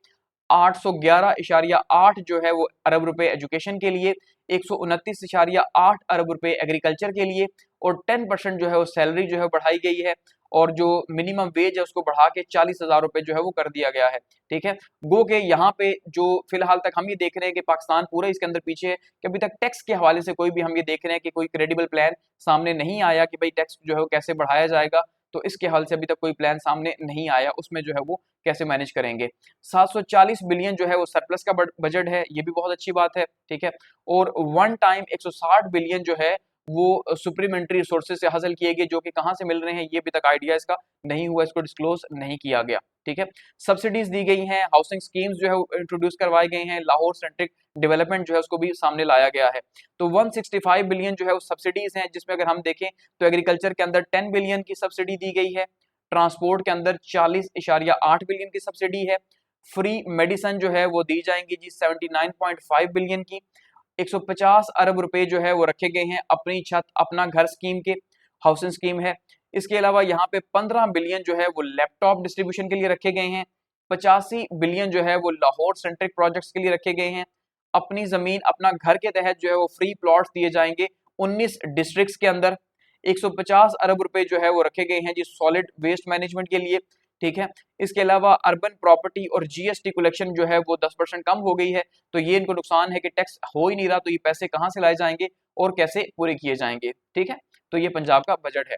811.8 जो है वो अरब रुपए एजुकेशन के लिए, 129.8 अरब रुपए एग्रीकल्चर के लिए, और 10% जो है वो सैलरी जो है बढ़ाई गई है, और जो मिनिमम वेज है उसको बढ़ा के 40,000 रुपए जो है वो कर दिया गया है। ठीक है, गो के यहाँ पे जो फिलहाल तक हम ये देख रहे हैं कि पाकिस्तान पूरा इसके अंदर पीछे है, कि अभी तक टैक्स के हवाले से कोई भी हम ये देख रहे हैं कि कोई क्रेडिबल प्लान सामने नहीं आया कि भाई टैक्स जो है वो कैसे बढ़ाया जाएगा। तो इसके हल से अभी तक कोई प्लान सामने नहीं आया, उसमें जो है वो कैसे मैनेज करेंगे। 740 बिलियन जो है वो सरप्लस का बजट है, ये भी बहुत अच्छी बात है। ठीक है, और वन टाइम 160 बिलियन जो है वो सुप्रीमेंट्री रिसोर्सेज से हासिल किए गए, जो कि कहाँ से मिल रहे हैं ये अभी तक आइडिया इसका नहीं हुआ, इसको डिस्क्लोज नहीं किया गया। ठीक है, सब्सिडीज दी गई हैं, हाउसिंग स्कीम्स जो है इंट्रोड्यूस करवाए गए हैं, लाहौर सेंट्रिक डेवलपमेंट जो है उसको भी सामने लाया गया है। तो 165 बिलियन जो है वो सब्सिडीज हैं, जिसमें अगर हम देखें तो एग्रीकल्चर के अंदर 10 बिलियन की सब्सिडी दी गई है, ट्रांसपोर्ट के अंदर 40.8 बिलियन की सब्सिडी है, फ्री मेडिसिन जो है वो दी जाएंगी जी 79.5 बिलियन की, 150 अरब रुपए जो है वो रखे गए हैं अपनी छत अपना घर स्कीम के, हाउसिंग स्कीम है। इसके अलावा यहाँ पे 15 बिलियन जो है वो लैपटॉप डिस्ट्रीब्यूशन के लिए रखे गए हैं, 85 बिलियन जो है वो लाहौर सेंट्रिक प्रोजेक्ट्स के लिए रखे गए हैं, अपनी जमीन अपना घर के तहत जो है वो फ्री प्लॉट्स दिए जाएंगे 19 डिस्ट्रिक्ट्स के अंदर, 150 अरब रुपए जो है वो रखे गए हैं जी सॉलिड वेस्ट मैनेजमेंट के लिए। ठीक है, इसके अलावा अर्बन प्रॉपर्टी और जीएसटी कलेक्शन जो है वो 10% कम हो गई है, तो ये इनको नुकसान है कि टैक्स हो ही नहीं रहा, तो ये पैसे कहाँ से लाए जाएंगे और कैसे पूरे किए जाएंगे। ठीक है, तो ये पंजाब का बजट है।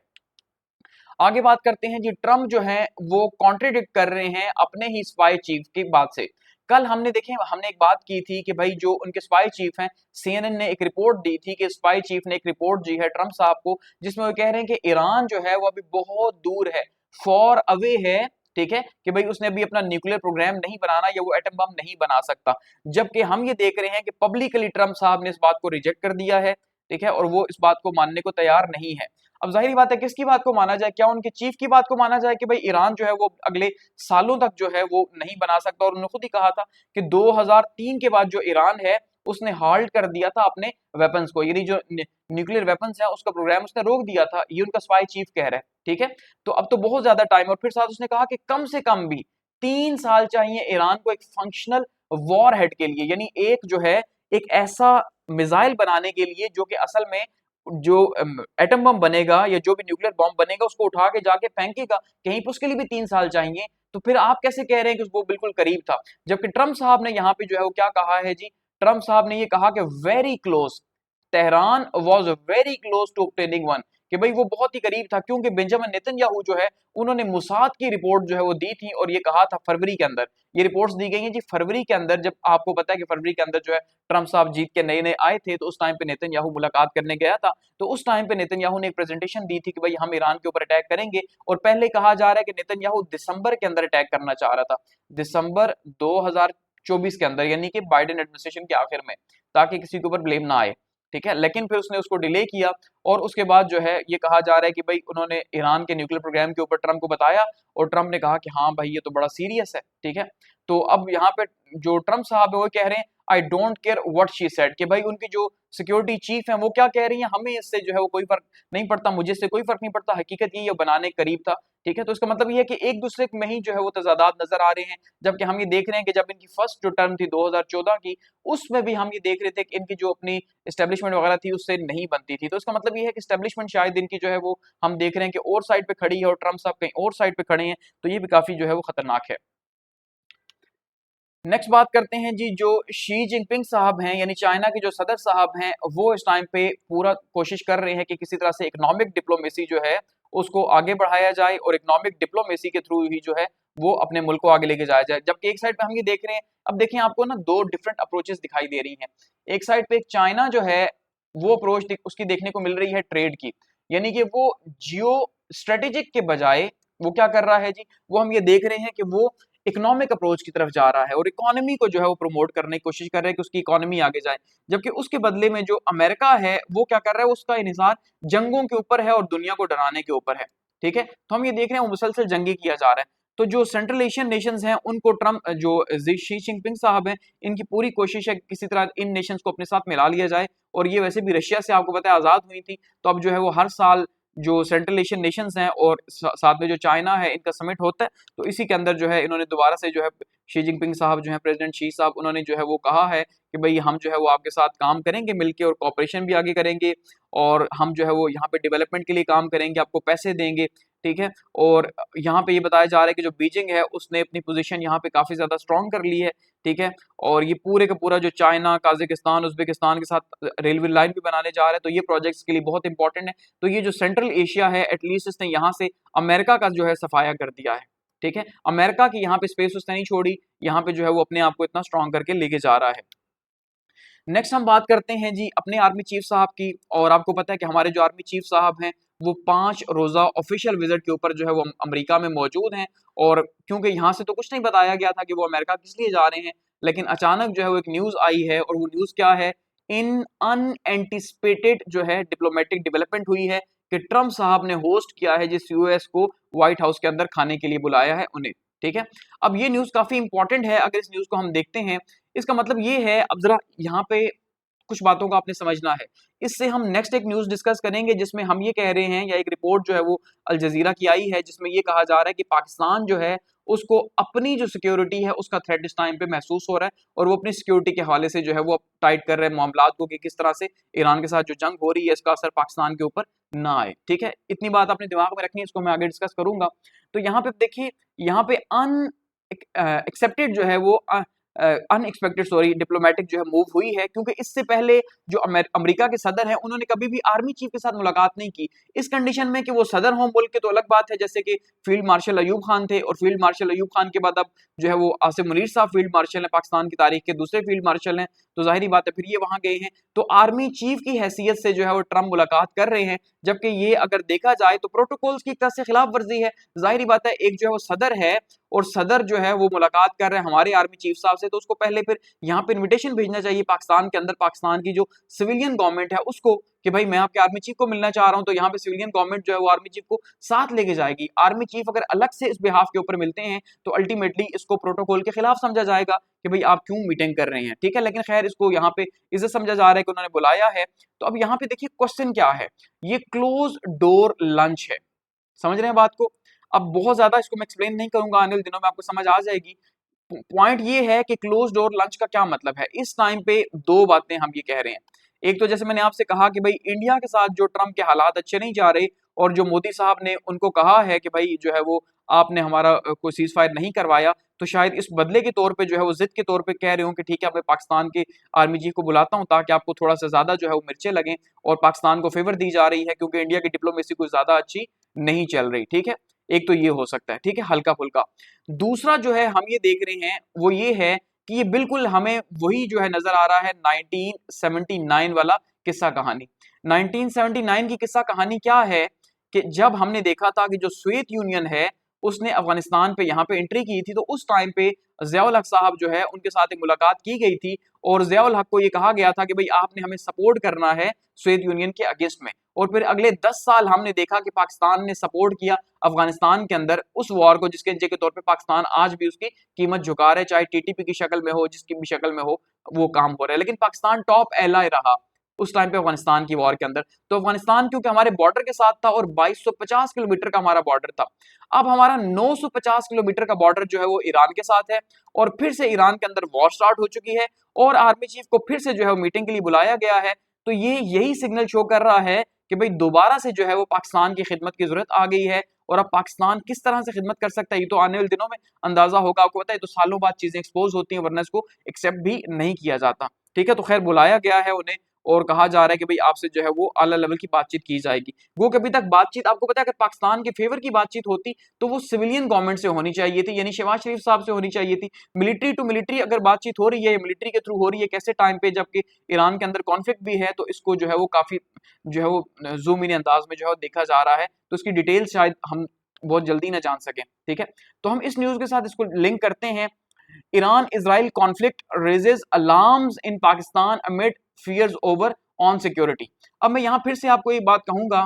आगे बात करते हैं जी, ट्रम्प जो है वो कॉन्ट्रडिक्ट कर रहे हैं अपने ही स्पाई चीफ की बात से। कल हमने एक बात की थी कि भाई जो उनके स्पाई चीफ हैं, सीएनएन ने एक रिपोर्ट दी थी कि स्पाई चीफ ने एक रिपोर्ट दी है ट्रम्प साहब को, जिसमें वो कह रहे हैं कि ईरान जो है वो अभी बहुत दूर है, फॉर अवे है। ठीक है, कि भाई उसने अभी अपना न्यूक्लियर प्रोग्राम नहीं बनाना या वो एटम बम नहीं बना सकता, जबकि हम ये देख रहे हैं कि पब्लिकली ट्रम्प साहब ने इस बात को रिजेक्ट कर दिया है। ठीक है, और वो इस बात को मानने को तैयार नहीं है। अब जाहिर बात है किसकी बात को माना जाए, क्या उनके चीफ की बात को माना जाए कि भाई ईरान जो है वो अगले सालों तक जो है वो नहीं बना सकता, और उन्होंने खुद ही कहा था कि 2003 के बाद जो ईरान है उसने हाल्ट कर दिया था अपने वेपन्स को, यानी जो न्यूक्लियर वेपन्स है उसका प्रोग्राम उसने रोक दिया था, ये उनका स्पाई चीफ कह रहा है। ठीक है, तो अब तो बहुत ज्यादा टाइम, और फिर साथ उसने कहा कि कम से कम भी 3 साल चाहिए ईरान को एक फंक्शनल वॉर हेड के लिए, यानी एक जो है एक ऐसा मिसाइल बनाने के लिए जो कि असल में जो एटम बम बनेगा या जो भी न्यूक्लियर बम बनेगा उसको उठा के जाके फेंकेगा कहीं पर, उसके लिए भी 3 साल चाहिए। तो फिर आप कैसे कह रहे हैं कि वो बिल्कुल करीब था, जबकि ट्रम्प साहब ने यहाँ पे जो है वो क्या कहा है जी, ट्रम्प साहब ने ये कहा कि very close, Tehran was very close to obtaining one, कि भाई वो बहुत ही करीब था, क्योंकि बेंजामिन नेतन्याहू जो है उन्होंने मुसाद की रिपोर्ट जो है वो दी थी, और ये कहा था फरवरी के अंदर, ये रिपोर्ट्स दी गई हैं जी फरवरी के अंदर, जब आपको पता है कि फरवरी के अंदर जो है ट्रम्प साहब जीत के नए नए आए थे, तो उस टाइम पे नेतन्याहू मुलाकात करने गया था, तो उस टाइम पे नेतन्याहू ने एक प्रेजेंटेशन दी थी कि भाई हम ईरान के ऊपर अटैक करेंगे, और पहले कहा जा रहा है कि नेतन्याहू दिसंबर के अंदर अटैक करना चाह रहा था, दिसंबर 2024 के अंदर, यानी कि बाइडेन एडमिनिस्ट्रेशन के आखिर में, ताकि किसी के ऊपर ब्लेम ना आए। ठीक है, लेकिन फिर उसने उसको डिले किया, और उसके बाद जो है ये कहा जा रहा है कि भाई उन्होंने ईरान के न्यूक्लियर प्रोग्राम के ऊपर ट्रम्प को बताया, और ट्रम्प ने कहा कि हाँ भाई ये तो बड़ा सीरियस है। ठीक है, तो अब यहाँ पे जो ट्रम्प साहब है वो कह रहे हैं I don't care what she said, कि भाई उनकी जो सिक्योरिटी चीफ है वो क्या कह रही है, हमें इससे जो है वो कोई फर्क नहीं पड़ता, मुझे इससे कोई फर्क नहीं पड़ता, हकीकत ये बनाने करीब था। ठीक है, तो इसका मतलब ये है कि एक दूसरे में ही जो है वो तजादात नजर आ रहे हैं, जबकि हम ये देख रहे हैं कि जब इनकी फर्स्ट जो टर्म थी 2014 की, उसमें भी हम ये देख रहे थे कि इनकी जो अपनी एस्टेब्लिशमेंट वगैरह थी उससे नहीं बनती थी, तो इसका मतलब ये है कि एस्टेब्लिशमेंट शायद इनकी जो है वो हम देख रहे हैं कि और साइड पे खड़ी है, और ट्रम्प साहब कहीं और साइड पे खड़े हैं, तो ये भी काफी जो है वो खतरनाक है। नेक्स्ट बात करते हैं जी, जो शी जिनपिंग साहब हैं, यानी चाइना के जो सदर साहब हैं, वो इस टाइम पे पूरा कोशिश कर रहे हैं कि किसी तरह से इकोनॉमिक डिप्लोमेसी जो है उसको आगे बढ़ाया जाए, और इकोनॉमिक डिप्लोमेसी के थ्रू ही जो है वो अपने मुल्क को आगे लेके जाया जाए। जबकि एक साइड पे हम ये देख रहे हैं, अब देखें आपको ना दो डिफरेंट अप्रोचेस दिखाई दे रही हैं। एक साइड पे एक चाइना जो है वो अप्रोच उसकी देखने को मिल रही है ट्रेड की, यानी कि वो जियो स्ट्रेटेजिक के बजाय वो क्या कर रहा है जी, वो हम ये देख रहे हैं कि वो इकोनॉमिक अप्रोच की तरफ जा रहा है, और इकोनॉमी को जो है वो प्रमोट करने की कोशिश कर रहा है कि उसकी इकोनॉमी आगे जाए। जबकि उसके बदले में जो अमेरिका है वो क्या कर रहा है, उसका इन्हिसार जंगों के ऊपर है और दुनिया को डराने के ऊपर है। ठीक है, तो हम ये देख रहे हैं वो मुसलसल जंगी किया जा रहा है। तो जो सेंट्रल एशियन नेशंस हैं उनको ट्रम्प जो शी जिनपिंग साहब हैं, इनकी पूरी कोशिश है कि किसी तरह इन नेशंस को अपने साथ मिला लिया जाए, और ये वैसे भी रशिया से आपको पता है आजाद हुई थी, तो अब जो है वो हर साल जो सेंट्रल एशियन नेशंस हैं और साथ में जो चाइना है इनका समिट होता है, तो इसी के अंदर जो है इन्होंने दोबारा से जो है शी जिनपिंग साहब जो है प्रेसिडेंट शी साहब, उन्होंने जो है वो कहा है कि भाई हम जो है वो आपके साथ काम करेंगे मिलके, और कॉपरेशन भी आगे करेंगे, और हम जो है वो यहाँ पे डेवलपमेंट के लिए काम करेंगे, आपको पैसे देंगे। ठीक है, और यहाँ पे ये बताया जा रहा है कि जो बीजिंग है उसने अपनी पोजीशन यहाँ पे काफी ज्यादा स्ट्रॉन्ग कर ली है। ठीक है, और ये पूरे का पूरा जो चाइना, काजाकिस्तान, उज्बेकिस्तान के साथ रेलवे लाइन भी बनाने जा रहा है, तो ये प्रोजेक्ट्स के लिए बहुत इंपॉर्टेंट है। तो ये जो सेंट्रल एशिया है एटलीस्ट इसने यहाँ से अमेरिका का जो है सफाया कर दिया है। ठीक है, अमेरिका की यहाँ पे स्पेस उसने नहीं छोड़ी, यहाँ पे जो है वो अपने आप को इतना स्ट्रॉन्ग करके लेके जा रहा है। नेक्स्ट हम बात करते हैं जी अपने आर्मी चीफ साहब की। और आपको पता है कि हमारे जो आर्मी चीफ साहब हैं वो 5 रोजा ऑफिशियल विजिट के ऊपर जो है वो अमेरिका में मौजूद हैं। और क्योंकि यहाँ से तो कुछ नहीं बताया गया था कि वो अमेरिका किस लिए जा रहे हैं, लेकिन अचानक जो है वो एक न्यूज आई है। और वो न्यूज क्या है, इन अनएंटिसिपेटेड जो है डिप्लोमेटिक डेवलपमेंट हुई है कि ट्रम्प साहब ने होस्ट किया है जिस यूएस को व्हाइट हाउस के अंदर खाने के लिए बुलाया है उन्हें। ठीक है, अब ये न्यूज काफी इंपॉर्टेंट है। अगर इस न्यूज को हम देखते हैं, इसका मतलब ये है, अब जरा यहाँ पे कुछ बातों को आपने समझना है। इससे हम नेक्स्ट एक न्यूज डिस्कस करेंगे जिसमें हम ये कह रहे हैं, या एक रिपोर्ट जो है वो अल जजीरा की आई है जिसमें ये कहा जा रहा है कि पाकिस्तान जो है उसको अपनी जो सिक्योरिटी है उसका थ्रेट इस टाइम पे महसूस हो रहा है, और वो अपनी सिक्योरिटी के हवाले से जो है वो टाइट कर रहे हैं मामलात को कि किस तरह से ईरान के साथ जो जंग हो रही है इसका असर पाकिस्तान के ऊपर ना आए। ठीक है, इतनी बात आपने दिमाग में रखनी है, इसको मैं आगे डिस्कस करूंगा। तो यहाँ पे देखिए, यहाँ पे एक्सेप्टेड जो है वो अनएक्सपेक्टेड सॉरी डिप्लोमेटिक जो है मूव हुई है, क्योंकि इससे पहले जो अमेरिका के सदर हैं उन्होंने कभी भी आर्मी चीफ के साथ मुलाकात नहीं की। इस कंडीशन में कि वो सदर हों मुल्क के तो अलग बात है, जैसे कि फील्ड मार्शल अयूब खान थे, और फील्ड मार्शल अयूब खान के बाद अब जो है वो आसिम मुनीर साहब फील्ड मार्शल हैं, पाकिस्तान की तारीख के दूसरे फील्ड मार्शल हैं। तो जाहिर बात है फिर ये वहां गए हैं, तो आर्मी चीफ की हैसियत से जो है वो ट्रम्प मुलाकात कर रहे हैं, जबकि ये अगर देखा जाए तो प्रोटोकॉल्स की एक तरह से खिलाफ वर्जी है। जाहिर बात है एक जो है वो सदर है, और सदर जो है वो मुलाकात कर रहे हैं हमारे आर्मी चीफ साहब से, तो उसको पहले फिर यहाँ पे इनविटेशन भेजना चाहिए पाकिस्तान के अंदर, पाकिस्तान की जो सिविलियन गवर्नमेंट है उसको, कि भाई मैं आपके आर्मी चीफ को मिलना चाह रहा हूं। तो यहाँ पे सिविलियन गवर्नमेंट जो है वो आर्मी चीफ को साथ लेके जाएगी। आर्मी चीफ अगर अलग से इस बिहाफ के ऊपर मिलते हैं तो अल्टीमेटली इसको प्रोटोकॉल के खिलाफ समझा जाएगा कि भाई आप क्यों मीटिंग कर रहे हैं। ठीक है, लेकिन खैर इसको यहाँ पे इज्जत समझा जा रहा है कि उन्होंने बुलाया है। तो अब यहाँ पे देखिए क्वेश्चन क्या है, ये क्लोज डोर लंच है, समझ रहे हैं बात को। अब बहुत ज्यादा इसको मैं एक्सप्लेन नहीं करूंगा, आने वाले दिनों में आपको समझ आ जाएगी। पॉइंट ये है कि क्लोज डोर लंच का क्या मतलब है। इस टाइम पे दो बातें हम ये कह रहे हैं, एक तो जैसे मैंने आपसे कहा कि भाई इंडिया के साथ जो ट्रम्प के हालात अच्छे नहीं जा रहे, और जो मोदी साहब ने उनको कहा है कि भाई जो है वो आपने हमारा कोई सीज फायर नहीं करवाया, तो शायद इस बदले के तौर पे जो है वो जिद के तौर पे कह रहे हो कि ठीक है मैं पाकिस्तान के आर्मी चीफ को बुलाता हूं ताकि आपको थोड़ा सा ज्यादा जो है वो मिर्चें लगें, और पाकिस्तान को फेवर दी जा रही है क्योंकि इंडिया की डिप्लोमेसी कुछ ज्यादा अच्छी नहीं चल रही। ठीक है, एक तो ये हो सकता है, ठीक है, हल्का फुल्का। दूसरा जो है हम ये देख रहे हैं वो ये है कि ये बिल्कुल हमें वही जो है नजर आ रहा है 1979 वाला किस्सा कहानी। 1979 की किस्सा कहानी क्या है कि जब हमने देखा था कि जो सोवियत यूनियन है उसने अफगानिस्तान पे यहाँ पे एंट्री की थी, तो उस टाइम पे ज़ियाउल हक साहब जो है उनके साथ एक मुलाकात की गई थी, और ज़ियाउल हक को ये कहा गया था कि भाई आपने हमें सपोर्ट करना है सोवियत यूनियन के अगेंस्ट में। और फिर अगले 10 साल हमने देखा कि पाकिस्तान ने सपोर्ट किया अफगानिस्तान के अंदर उस वॉर को, जिसके नतीजे के तौर पे पाकिस्तान आज भी उसकी कीमत झुका रहा है, चाहे टीटीपी की शक्ल में हो, जिसकी भी शक्ल में हो, वो काम हो रहा है। लेकिन पाकिस्तान टॉप एलाय रहा उस टाइम पे अफगानिस्तान की वॉर के अंदर। तो अफगानिस्तान क्योंकि हमारे बॉर्डर के साथ था और 2250 किलोमीटर का हमारा बॉर्डर था, अब हमारा 950 किलोमीटर का बॉर्डर जो है वो ईरान के साथ है, और फिर से ईरान के अंदर वॉर स्टार्ट हो चुकी है, और आर्मी चीफ को फिर से जो है वो मीटिंग के लिए बुलाया गया है। तो ये यही सिग्नल शो कर रहा है कि भाई दोबारा से जो है वो पाकिस्तान की खिदमत की जरूरत आ गई है, और अब पाकिस्तान किस तरह से खिदमत कर सकता है ये तो आने वाले दिनों में अंदाजा होगा। आपको पता है तो सालों बाद चीजें एक्सपोज होती हैं, वरना इसको एक्सेप्ट भी नहीं किया जाता। ठीक है, तो खैर बुलाया गया है उन्हें, और कहा जा रहा है कि भाई आपसे जो है वो आला लेवल की बातचीत की जाएगी। वो कभी तक बातचीत, आपको पता है अगर पाकिस्तान के फेवर की बातचीत होती तो वो सिविलियन गवर्नमेंट से होनी चाहिए थी, यानी शहबाज शरीफ साहब से होनी चाहिए थी। मिलिट्री टू मिलिट्री अगर बातचीत हो रही है, मिलिट्री के थ्रू हो रही है, कैसे टाइम पे जबकि ईरान के अंदर कॉन्फ्लिक्ट भी है, तो इसको जो है वो काफी जो है वो जूम इन अंदाज में जो है देखा जा रहा है, तो इसकी डिटेल्स शायद हम बहुत जल्दी ना जान सकें। ठीक है, तो हम इस न्यूज के साथ इसको लिंक करते हैं। Iran Israel conflict raises alarms in Pakistan amid fears over on security. अब मैं यहाँ फिर से आपको एक बात कहूंगा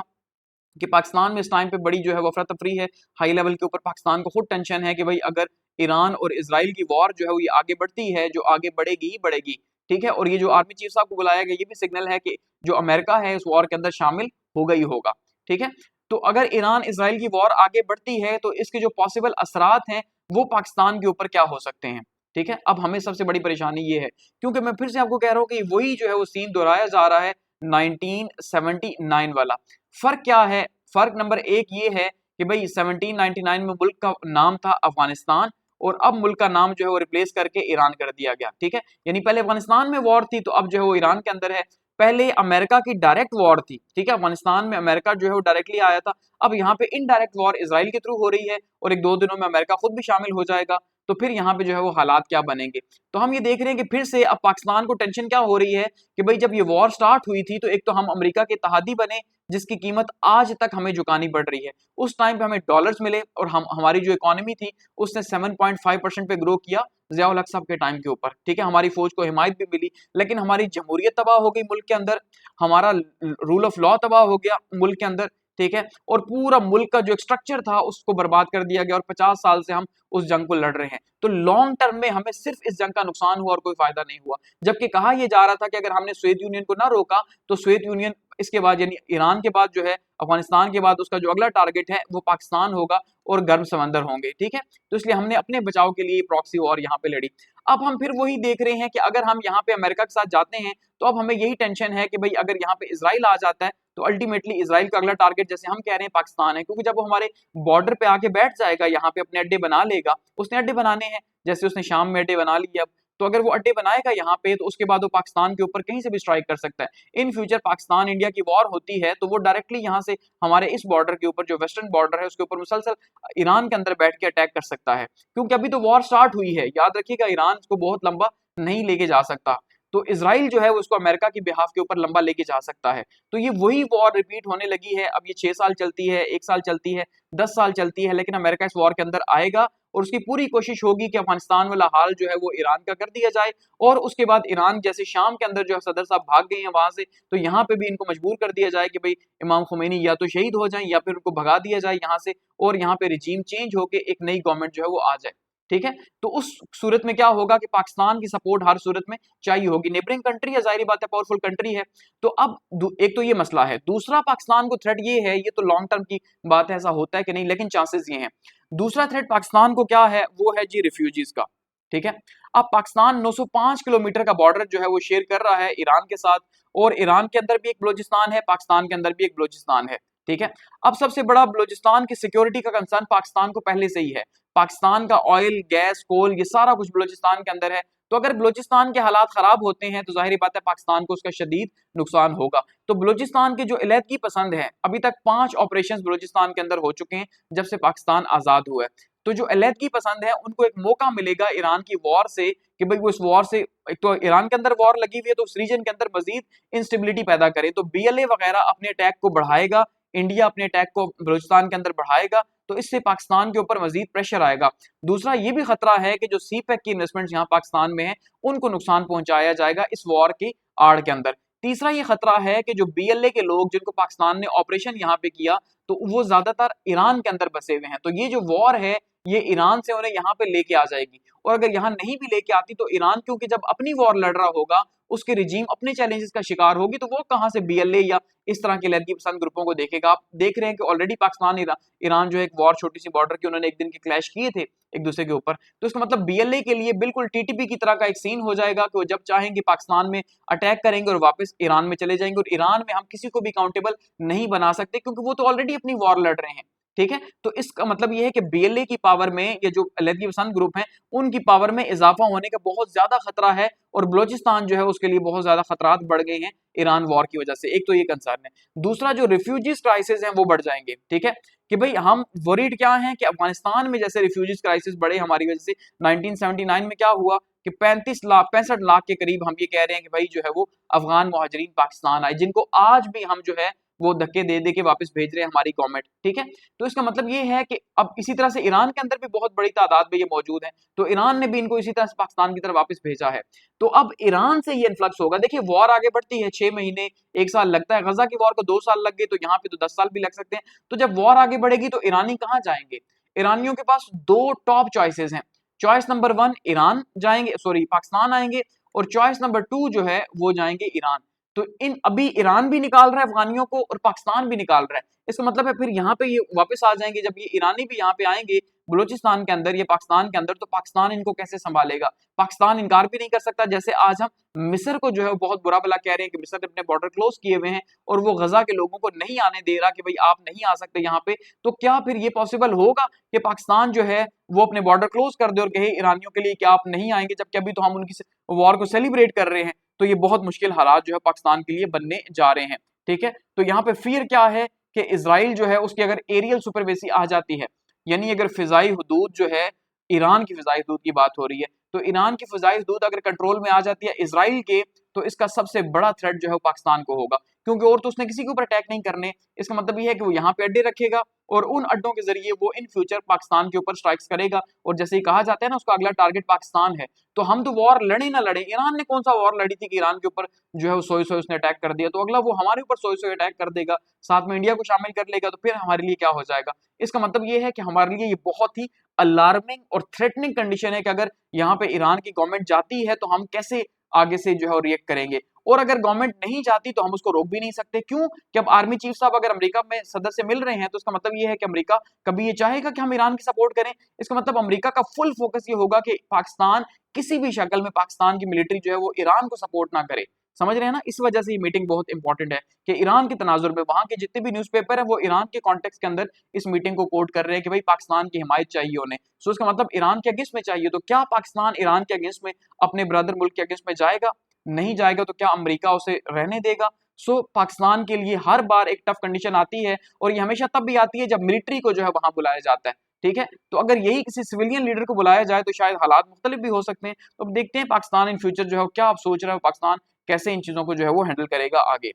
कि पाकिस्तान में इस टाइम पे बड़ी जो है वो अफरा तफरी है, हाई लेवल के ऊपर पाकिस्तान को खुद टेंशन है कि भाई अगर ईरान और इजराइल की वॉर जो है वो ये आगे बढ़ती है, जो आगे बढ़ेगी ही बढ़ेगी। ठीक है, और ये जो आर्मी चीफ साहब को बुलाया गया ये भी सिग्नल है कि जो अमेरिका है इस वॉर के अंदर शामिल होगा ही होगा। ठीक है, तो अगर ईरान इसराइल की वॉर आगे बढ़ती है तो इसके जो पॉसिबल असरात हैं वो पाकिस्तान के ऊपर क्या हो सकते हैं। ठीक है, अब हमें सबसे बड़ी परेशानी ये है, क्योंकि मैं फिर से आपको कह रहा हूं कि वही जो है वो सीन दोहराया जा रहा है 1979 वाला। फर्क क्या है, फर्क नंबर एक ये है कि भाई 1799 में मुल्क का नाम था अफगानिस्तान, और अब मुल्क का नाम जो है वो रिप्लेस करके ईरान कर दिया गया। ठीक है, यानी पहले अफगानिस्तान में वॉर थी तो अब जो है वो ईरान के अंदर है। पहले अमेरिका की डायरेक्ट वॉर थी, ठीक है, अफगानिस्तान में अमेरिका जो है वो डायरेक्टली आया था, अब यहाँ पे इनडायरेक्ट वॉर इसराइल के थ्रू हो रही है, और एक दो दिनों में अमेरिका खुद भी शामिल हो जाएगा। तो तो फिर यहाँ पे जो है वो हालात क्या बनेंगे। तो हम ये देख रहे हैं कि फिर से अब पाकिस्तान को टेंशन क्या हो रही है कि भाई जब ये वॉर स्टार्ट हुई थी तो एक तो हम अमेरिका के तहादी बने जिसकी कीमत आज तक हमें चुकानी पड़ रही है। उस टाइम पे हमें डॉलर्स मिले और हमारी जो इकोनॉमी थी उसने 7.5% पे ग्रो किया ज़ियाउल हक साहब के टाइम के ऊपर, ठीक है। हमारी फौज को हिमायत भी मिली, लेकिन हमारी जमहूरियत तबाह हो गई मुल्क के अंदर, हमारा रूल ऑफ लॉ तबाह हो गया मुल्क के अंदर, ठीक है। और पूरा मुल्क का जो एक स्ट्रक्चर था उसको बर्बाद कर दिया गया और 50 साल से हम उस जंग को लड़ रहे हैं। तो लॉन्ग टर्म में हमें सिर्फ इस जंग का नुकसान हुआ और कोई फायदा नहीं हुआ। जबकि कहा यह जा रहा था कि अगर हमने सोवियत यूनियन को ना रोका तो सोवियत यूनियन इसके बाद यानी ईरान के बाद जो है अफगानिस्तान के बाद उसका जो अगला टारगेट है वो पाकिस्तान होगा और गर्म समंदर होंगे, ठीक है। तो इसलिए हमने अपने बचाव के लिए प्रॉक्सी वॉर यहाँ पे लड़ी। अब हम फिर वही देख रहे हैं कि अगर हम यहाँ पे अमेरिका के साथ जाते हैं तो अब हमें यही टेंशन है कि भाई अगर यहाँ पे इजराइल आ जाता है तो अल्टीमेटली इजराइल का अगला टारगेट जैसे हम कह रहे हैं पाकिस्तान है, क्योंकि जब वो हमारे बॉर्डर पे आके बैठ जाएगा, यहाँ पे अपने अड्डे बना लेगा, उसने अड्डे बनाने हैं, जैसे उसने शाम में अड्डे बना लिए अब, तो अगर वो अड्डे बनाएगा यहाँ पे तो उसके बाद वो पाकिस्तान के ऊपर कहीं से भी स्ट्राइक कर सकता है। इन फ्यूचर पाकिस्तान इंडिया की वॉर होती है तो वो डायरेक्टली यहाँ से हमारे इस बॉर्डर के ऊपर जो वेस्टर्न बॉर्डर है उसके ऊपर मुसलसल ईरान के अंदर बैठ के अटैक कर सकता है, क्योंकि अभी तो वॉर स्टार्ट हुई है। याद रखिएगा ईरान को बहुत लंबा नहीं लेके जा सकता, तो इजराइल जो है वो उसको अमेरिका की बिहाफ के ऊपर लंबा लेके जा सकता है। तो ये वही वॉर रिपीट होने लगी है। अब ये 6 साल चलती है, 1 साल चलती है, 10 साल चलती है, लेकिन अमेरिका इस वॉर के अंदर आएगा और उसकी पूरी कोशिश होगी कि अफगानिस्तान वाला हाल जो है वो ईरान का कर दिया जाए और उसके बाद ईरान जैसे शाम के अंदर जो है सदर साहब भाग गए हैं वहां से, तो यहाँ पे भी इनको मजबूर कर दिया जाए कि भाई इमाम खुमैनी या तो शहीद हो जाए या फिर उनको भगा दिया जाए यहाँ से और यहाँ पे रिजीम चेंज होके एक नई गवर्नमेंट जो है वो आ जाए, ठीक है। तो उस सूरत में क्या होगा कि पाकिस्तान की सपोर्ट हर सूरत में चाहिए होगी। नेबरिंग कंट्री है, जाहिर बात है पावरफुल कंट्री है। तो अब एक तो ये मसला है, दूसरा पाकिस्तान को थ्रेट ये है, ये तो लॉन्ग टर्म की बात है, ऐसा होता है कि नहीं, लेकिन चांसेस ये हैं। दूसरा थ्रेट पाकिस्तान को क्या है, वो है जी रिफ्यूजीज का, ठीक है। अब पाकिस्तान 905 किलोमीटर का बॉर्डर जो है वो शेयर कर रहा है ईरान के साथ, और ईरान के अंदर भी एक बलोचिस्तान है, पाकिस्तान के अंदर भी एक बलोचिस्तान है, ठीक है। अब सबसे बड़ा बलोचिस्तान की सिक्योरिटी का कंसर्न पाकिस्तान को पहले से ही है। पाकिस्तान का ऑयल, गैस, कोल, ये सारा कुछ बलोचिस्तान के अंदर है। तो अगर बलोचिस्तान के हालात खराब होते हैं तो जाहिर बात है पाकिस्तान को उसका शदीद नुकसान होगा। तो बलोचिस्तान के जो इलाकी पसंद है, अभी तक 5 ऑपरेशंस बलोचिस्तान के अंदर हो चुके हैं जब से पाकिस्तान आजाद हुआ है। तो जो इलाकी पसंद है उनको एक मौका मिलेगा ईरान की वॉर से कि भाई वो इस वॉर से, एक तो ईरान के अंदर वॉर लगी हुई है तो उस रीजन के अंदर मजीद इंस्टेबिलिटी पैदा करे। तो बीएलए वगैरह अपने अटैक को बढ़ाएगा, इंडिया अपने अटैक को बलूचिस्तान के अंदर बढ़ाएगा, तो इससे पाकिस्तान के ऊपर मजीद प्रेशर आएगा। दूसरा ये भी खतरा है कि जो सी पैक की इन्वेस्टमेंट्स यहाँ पाकिस्तान में है उनको नुकसान पहुंचाया जाएगा इस वॉर की आड़ के अंदर। तीसरा ये खतरा है कि जो बीएलए के लोग जिनको पाकिस्तान ने ऑपरेशन यहाँ पे किया तो वो ज्यादातर ईरान के अंदर बसे हुए हैं। तो ये जो वॉर है ये ईरान से उन्हें यहाँ पे लेके आ जाएगी, और अगर यहाँ नहीं भी लेके आती तो ईरान क्योंकि जब अपनी वॉर लड़ रहा होगा उसके रिजीम अपने चैलेंजेस का शिकार होगी, तो वो कहां से बीएलए या इस तरह के लड़की पसंद ग्रुपों को देखेगा। आप देख रहे हैं कि ऑलरेडी पाकिस्तान ईरान जो एक वॉर छोटी सी बॉर्डर की उन्होंने एक दिन के क्लैश किए थे एक दूसरे के ऊपर। तो इसका मतलब बीएलए के लिए बिल्कुल टीटीपी की तरह का एक सीन हो जाएगा कि वो जब चाहेंगे पाकिस्तान में अटैक करेंगे और वापस ईरान में चले जाएंगे, और ईरान में हम किसी को भी अकाउंटेबल नहीं बना सकते क्योंकि वो तो ऑलरेडी अपनी वॉर लड़ रहे हैं, ठीक है। तो इसका मतलब यह है कि बीएलए की पावर में ये जो लड़की पसंद ग्रुप हैं उनकी पावर में इजाफा होने का बहुत ज्यादा खतरा है, और बलोचिस्तान जो है उसके लिए बहुत ज्यादा खतरात बढ़ गए हैं ईरान वॉर की वजह से। एक तो ये कंसर्न है, दूसरा जो रिफ्यूजीज क्राइसिस हैं वो बढ़ जाएंगे, ठीक है। कि भाई हम वरीड क्या हैं कि अफगानिस्तान में जैसे रिफ्यूजीज क्राइसिस बढ़े हमारी वजह से, 1979 में क्या हुआ कि 65 लाख के करीब हम ये कह रहे हैं कि भाई जो है वो अफगान मुहाजिरीन पाकिस्तान आए, जिनको आज भी हम जो है वो धक्के दे दे के वापस भेज रहे हैं हमारी गवर्नमेंट, ठीक है। तो इसका मतलब ये है कि अब इसी तरह से ईरान के अंदर भी बहुत बड़ी तादाद में ये मौजूद है, तो ईरान ने भी इनको इसी तरह से पाकिस्तान की तरफ वापस भेजा है। तो अब ईरान से ये इन्फ्लक्स होगा। देखिए वॉर आगे बढ़ती है, 6 महीने 1 साल लगता है, गजा की वॉर को 2 साल लग गए, तो यहाँ पे तो 10 साल भी लग सकते हैं। तो जब वॉर आगे बढ़ेगी तो ईरानी कहाँ जाएंगे? ईरानियों के पास 2 टॉप चॉइसेस हैं। चॉइस नंबर 1 ईरान जाएंगे, सॉरी पाकिस्तान आएंगे, और चॉइस नंबर 2 जो है वो जाएंगे ईरान। तो इन अभी ईरान भी निकाल रहा है अफगानियों को और पाकिस्तान भी निकाल रहा है। इसका मतलब है फिर यहाँ पे ये वापस आ जाएंगे, जब ये ईरानी भी यहाँ पे आएंगे बलूचिस्तान के अंदर या पाकिस्तान के अंदर, तो पाकिस्तान इनको कैसे संभालेगा? पाकिस्तान इनकार भी नहीं कर सकता। जैसे आज हम मिस्र को जो है बहुत बुरा भला कह रहे हैं कि मिस्र ने अपने बॉर्डर क्लोज किए हुए हैं और वो गजा के लोगों को नहीं आने दे रहा कि भाई आप नहीं आ सकते यहाँ पे, तो क्या फिर ये पॉसिबल होगा कि पाकिस्तान जो है वो अपने बॉर्डर क्लोज कर दे और कहे ईरानियों के लिए कि आप नहीं आएंगे, जबकि अभी तो हम उनकी वॉर को सेलिब्रेट कर रहे हैं। तो ये बहुत मुश्किल हालात जो है पाकिस्तान के लिए बनने जा रहे हैं, ठीक है। तो यहाँ पे फियर क्या है कि इजराइल जो है उसकी अगर एरियल सुपरमेसी आ जाती है, यानी अगर फिजाई हुदूद जो है ईरान की फिजाई हदूद की बात हो रही है। तो ईरान की फिजाई हदूद अगर कंट्रोल में आ जाती है इसराइल के, तो इसका सबसे बड़ा थ्रेट जो है वो पाकिस्तान को होगा, क्योंकि और तो उसने किसी के ऊपर अटैक नहीं करने। इसका मतलब ये है कि वो यहाँ पे अड्डे रखेगा और उन अड्डों के जरिए वो इन फ्यूचर पाकिस्तान के ऊपर स्ट्राइक्स करेगा। और जैसे ही कहा जाता है ना, उसका अगला टारगेट पाकिस्तान है। तो हम तो वॉर लड़े ना लड़े, ईरान ने कौन सा वॉर लड़ी थी कि ईरान के ऊपर जो है वो सोए सोए उसने अटैक कर दिया, तो अगला वो हमारे ऊपर सोए सोए अटैक कर देगा, साथ में इंडिया को शामिल कर लेगा, तो फिर हमारे लिए क्या हो जाएगा। इसका मतलब ये है कि हमारे लिए ये बहुत ही अलार्मिंग और थ्रेटनिंग कंडीशन है कि अगर यहाँ पे ईरान की गवर्नमेंट जाती है तो हम कैसे आगे से जो है रिएक्ट करेंगे। और अगर गवर्नमेंट नहीं जाती तो हम उसको रोक भी नहीं सकते। क्यों? कि अब आर्मी चीफ साहब अगर अमेरिका में सदर से मिल रहे हैं तो इसका मतलब ये है कि अमेरिका कभी ये चाहेगा कि हम ईरान की सपोर्ट करें। इसका मतलब अमेरिका का फुल फोकस ये होगा कि पाकिस्तान किसी भी शक्ल में, पाकिस्तान की मिलिट्री जो है वो ईरान को सपोर्ट ना करे। समझ रहे हैं ना? इस वजह से ये मीटिंग बहुत इंपॉर्टेंट है कि ईरान के तनाजुर में वहां के जितने भी न्यूज़पेपर है वो ईरान के कॉन्टेक्स्ट के अंदर इस मीटिंग को कोट कर रहे हैं कि भाई पाकिस्तान की हिमायत चाहिए उन्हें। सो इसका मतलब ईरान के अगेंस्ट में चाहिए। तो क्या पाकिस्तान ईरान के अगेंस्ट में, अपने ब्रदर मुल्क के अगेंस्ट में जाएगा? नहीं जाएगा। तो क्या अमेरिका उसे रहने देगा? सो पाकिस्तान के लिए हर बार एक टफ कंडीशन आती है, और ये हमेशा तब भी आती है जब मिलिट्री को जो है वहां बुलाया जाता है। ठीक है, तो अगर यही किसी सिविलियन लीडर को बुलाया जाए तो शायद हालात मुख्तलिफ भी हो सकते हैं। तो अब देखते हैं पाकिस्तान इन फ्यूचर जो है क्या आप सोच रहे हो, पाकिस्तान कैसे इन चीजों को जो है वो हैंडल करेगा आगे।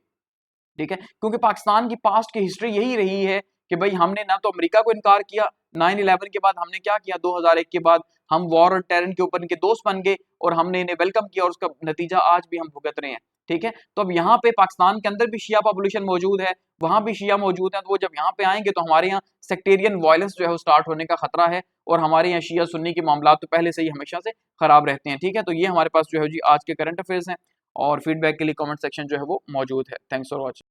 ठीक है, क्योंकि पाकिस्तान की पास्ट की हिस्ट्री यही रही है कि भाई हमने ना तो अमेरिका को इनकार किया, 9/11 के बाद हमने क्या किया, 2001 के बाद हम वॉर और टेरर के ऊपर इनके दोस्त बन गए और हमने इन्हें वेलकम किया, और उसका नतीजा आज भी हम भुगत रहे हैं। ठीक है, तो अब यहाँ पे पाकिस्तान के अंदर भी शिया पॉपुलेशन मौजूद है, वहां भी शिया मौजूद है, तो वो जब यहाँ पे आएंगे तो हमारे यहाँ सेक्टेरियन वायलेंस जो है वो स्टार्ट होने का खतरा है। और हमारे यहाँ शिया सुन्नी के मामला तो पहले से ही हमेशा से खराब रहते हैं। ठीक है, तो ये हमारे पास जो है जी आज के करंट अफेयर्स हैं, और फीडबैक के लिए कमेंट सेक्शन जो है वो मौजूद है। Thanks for watching.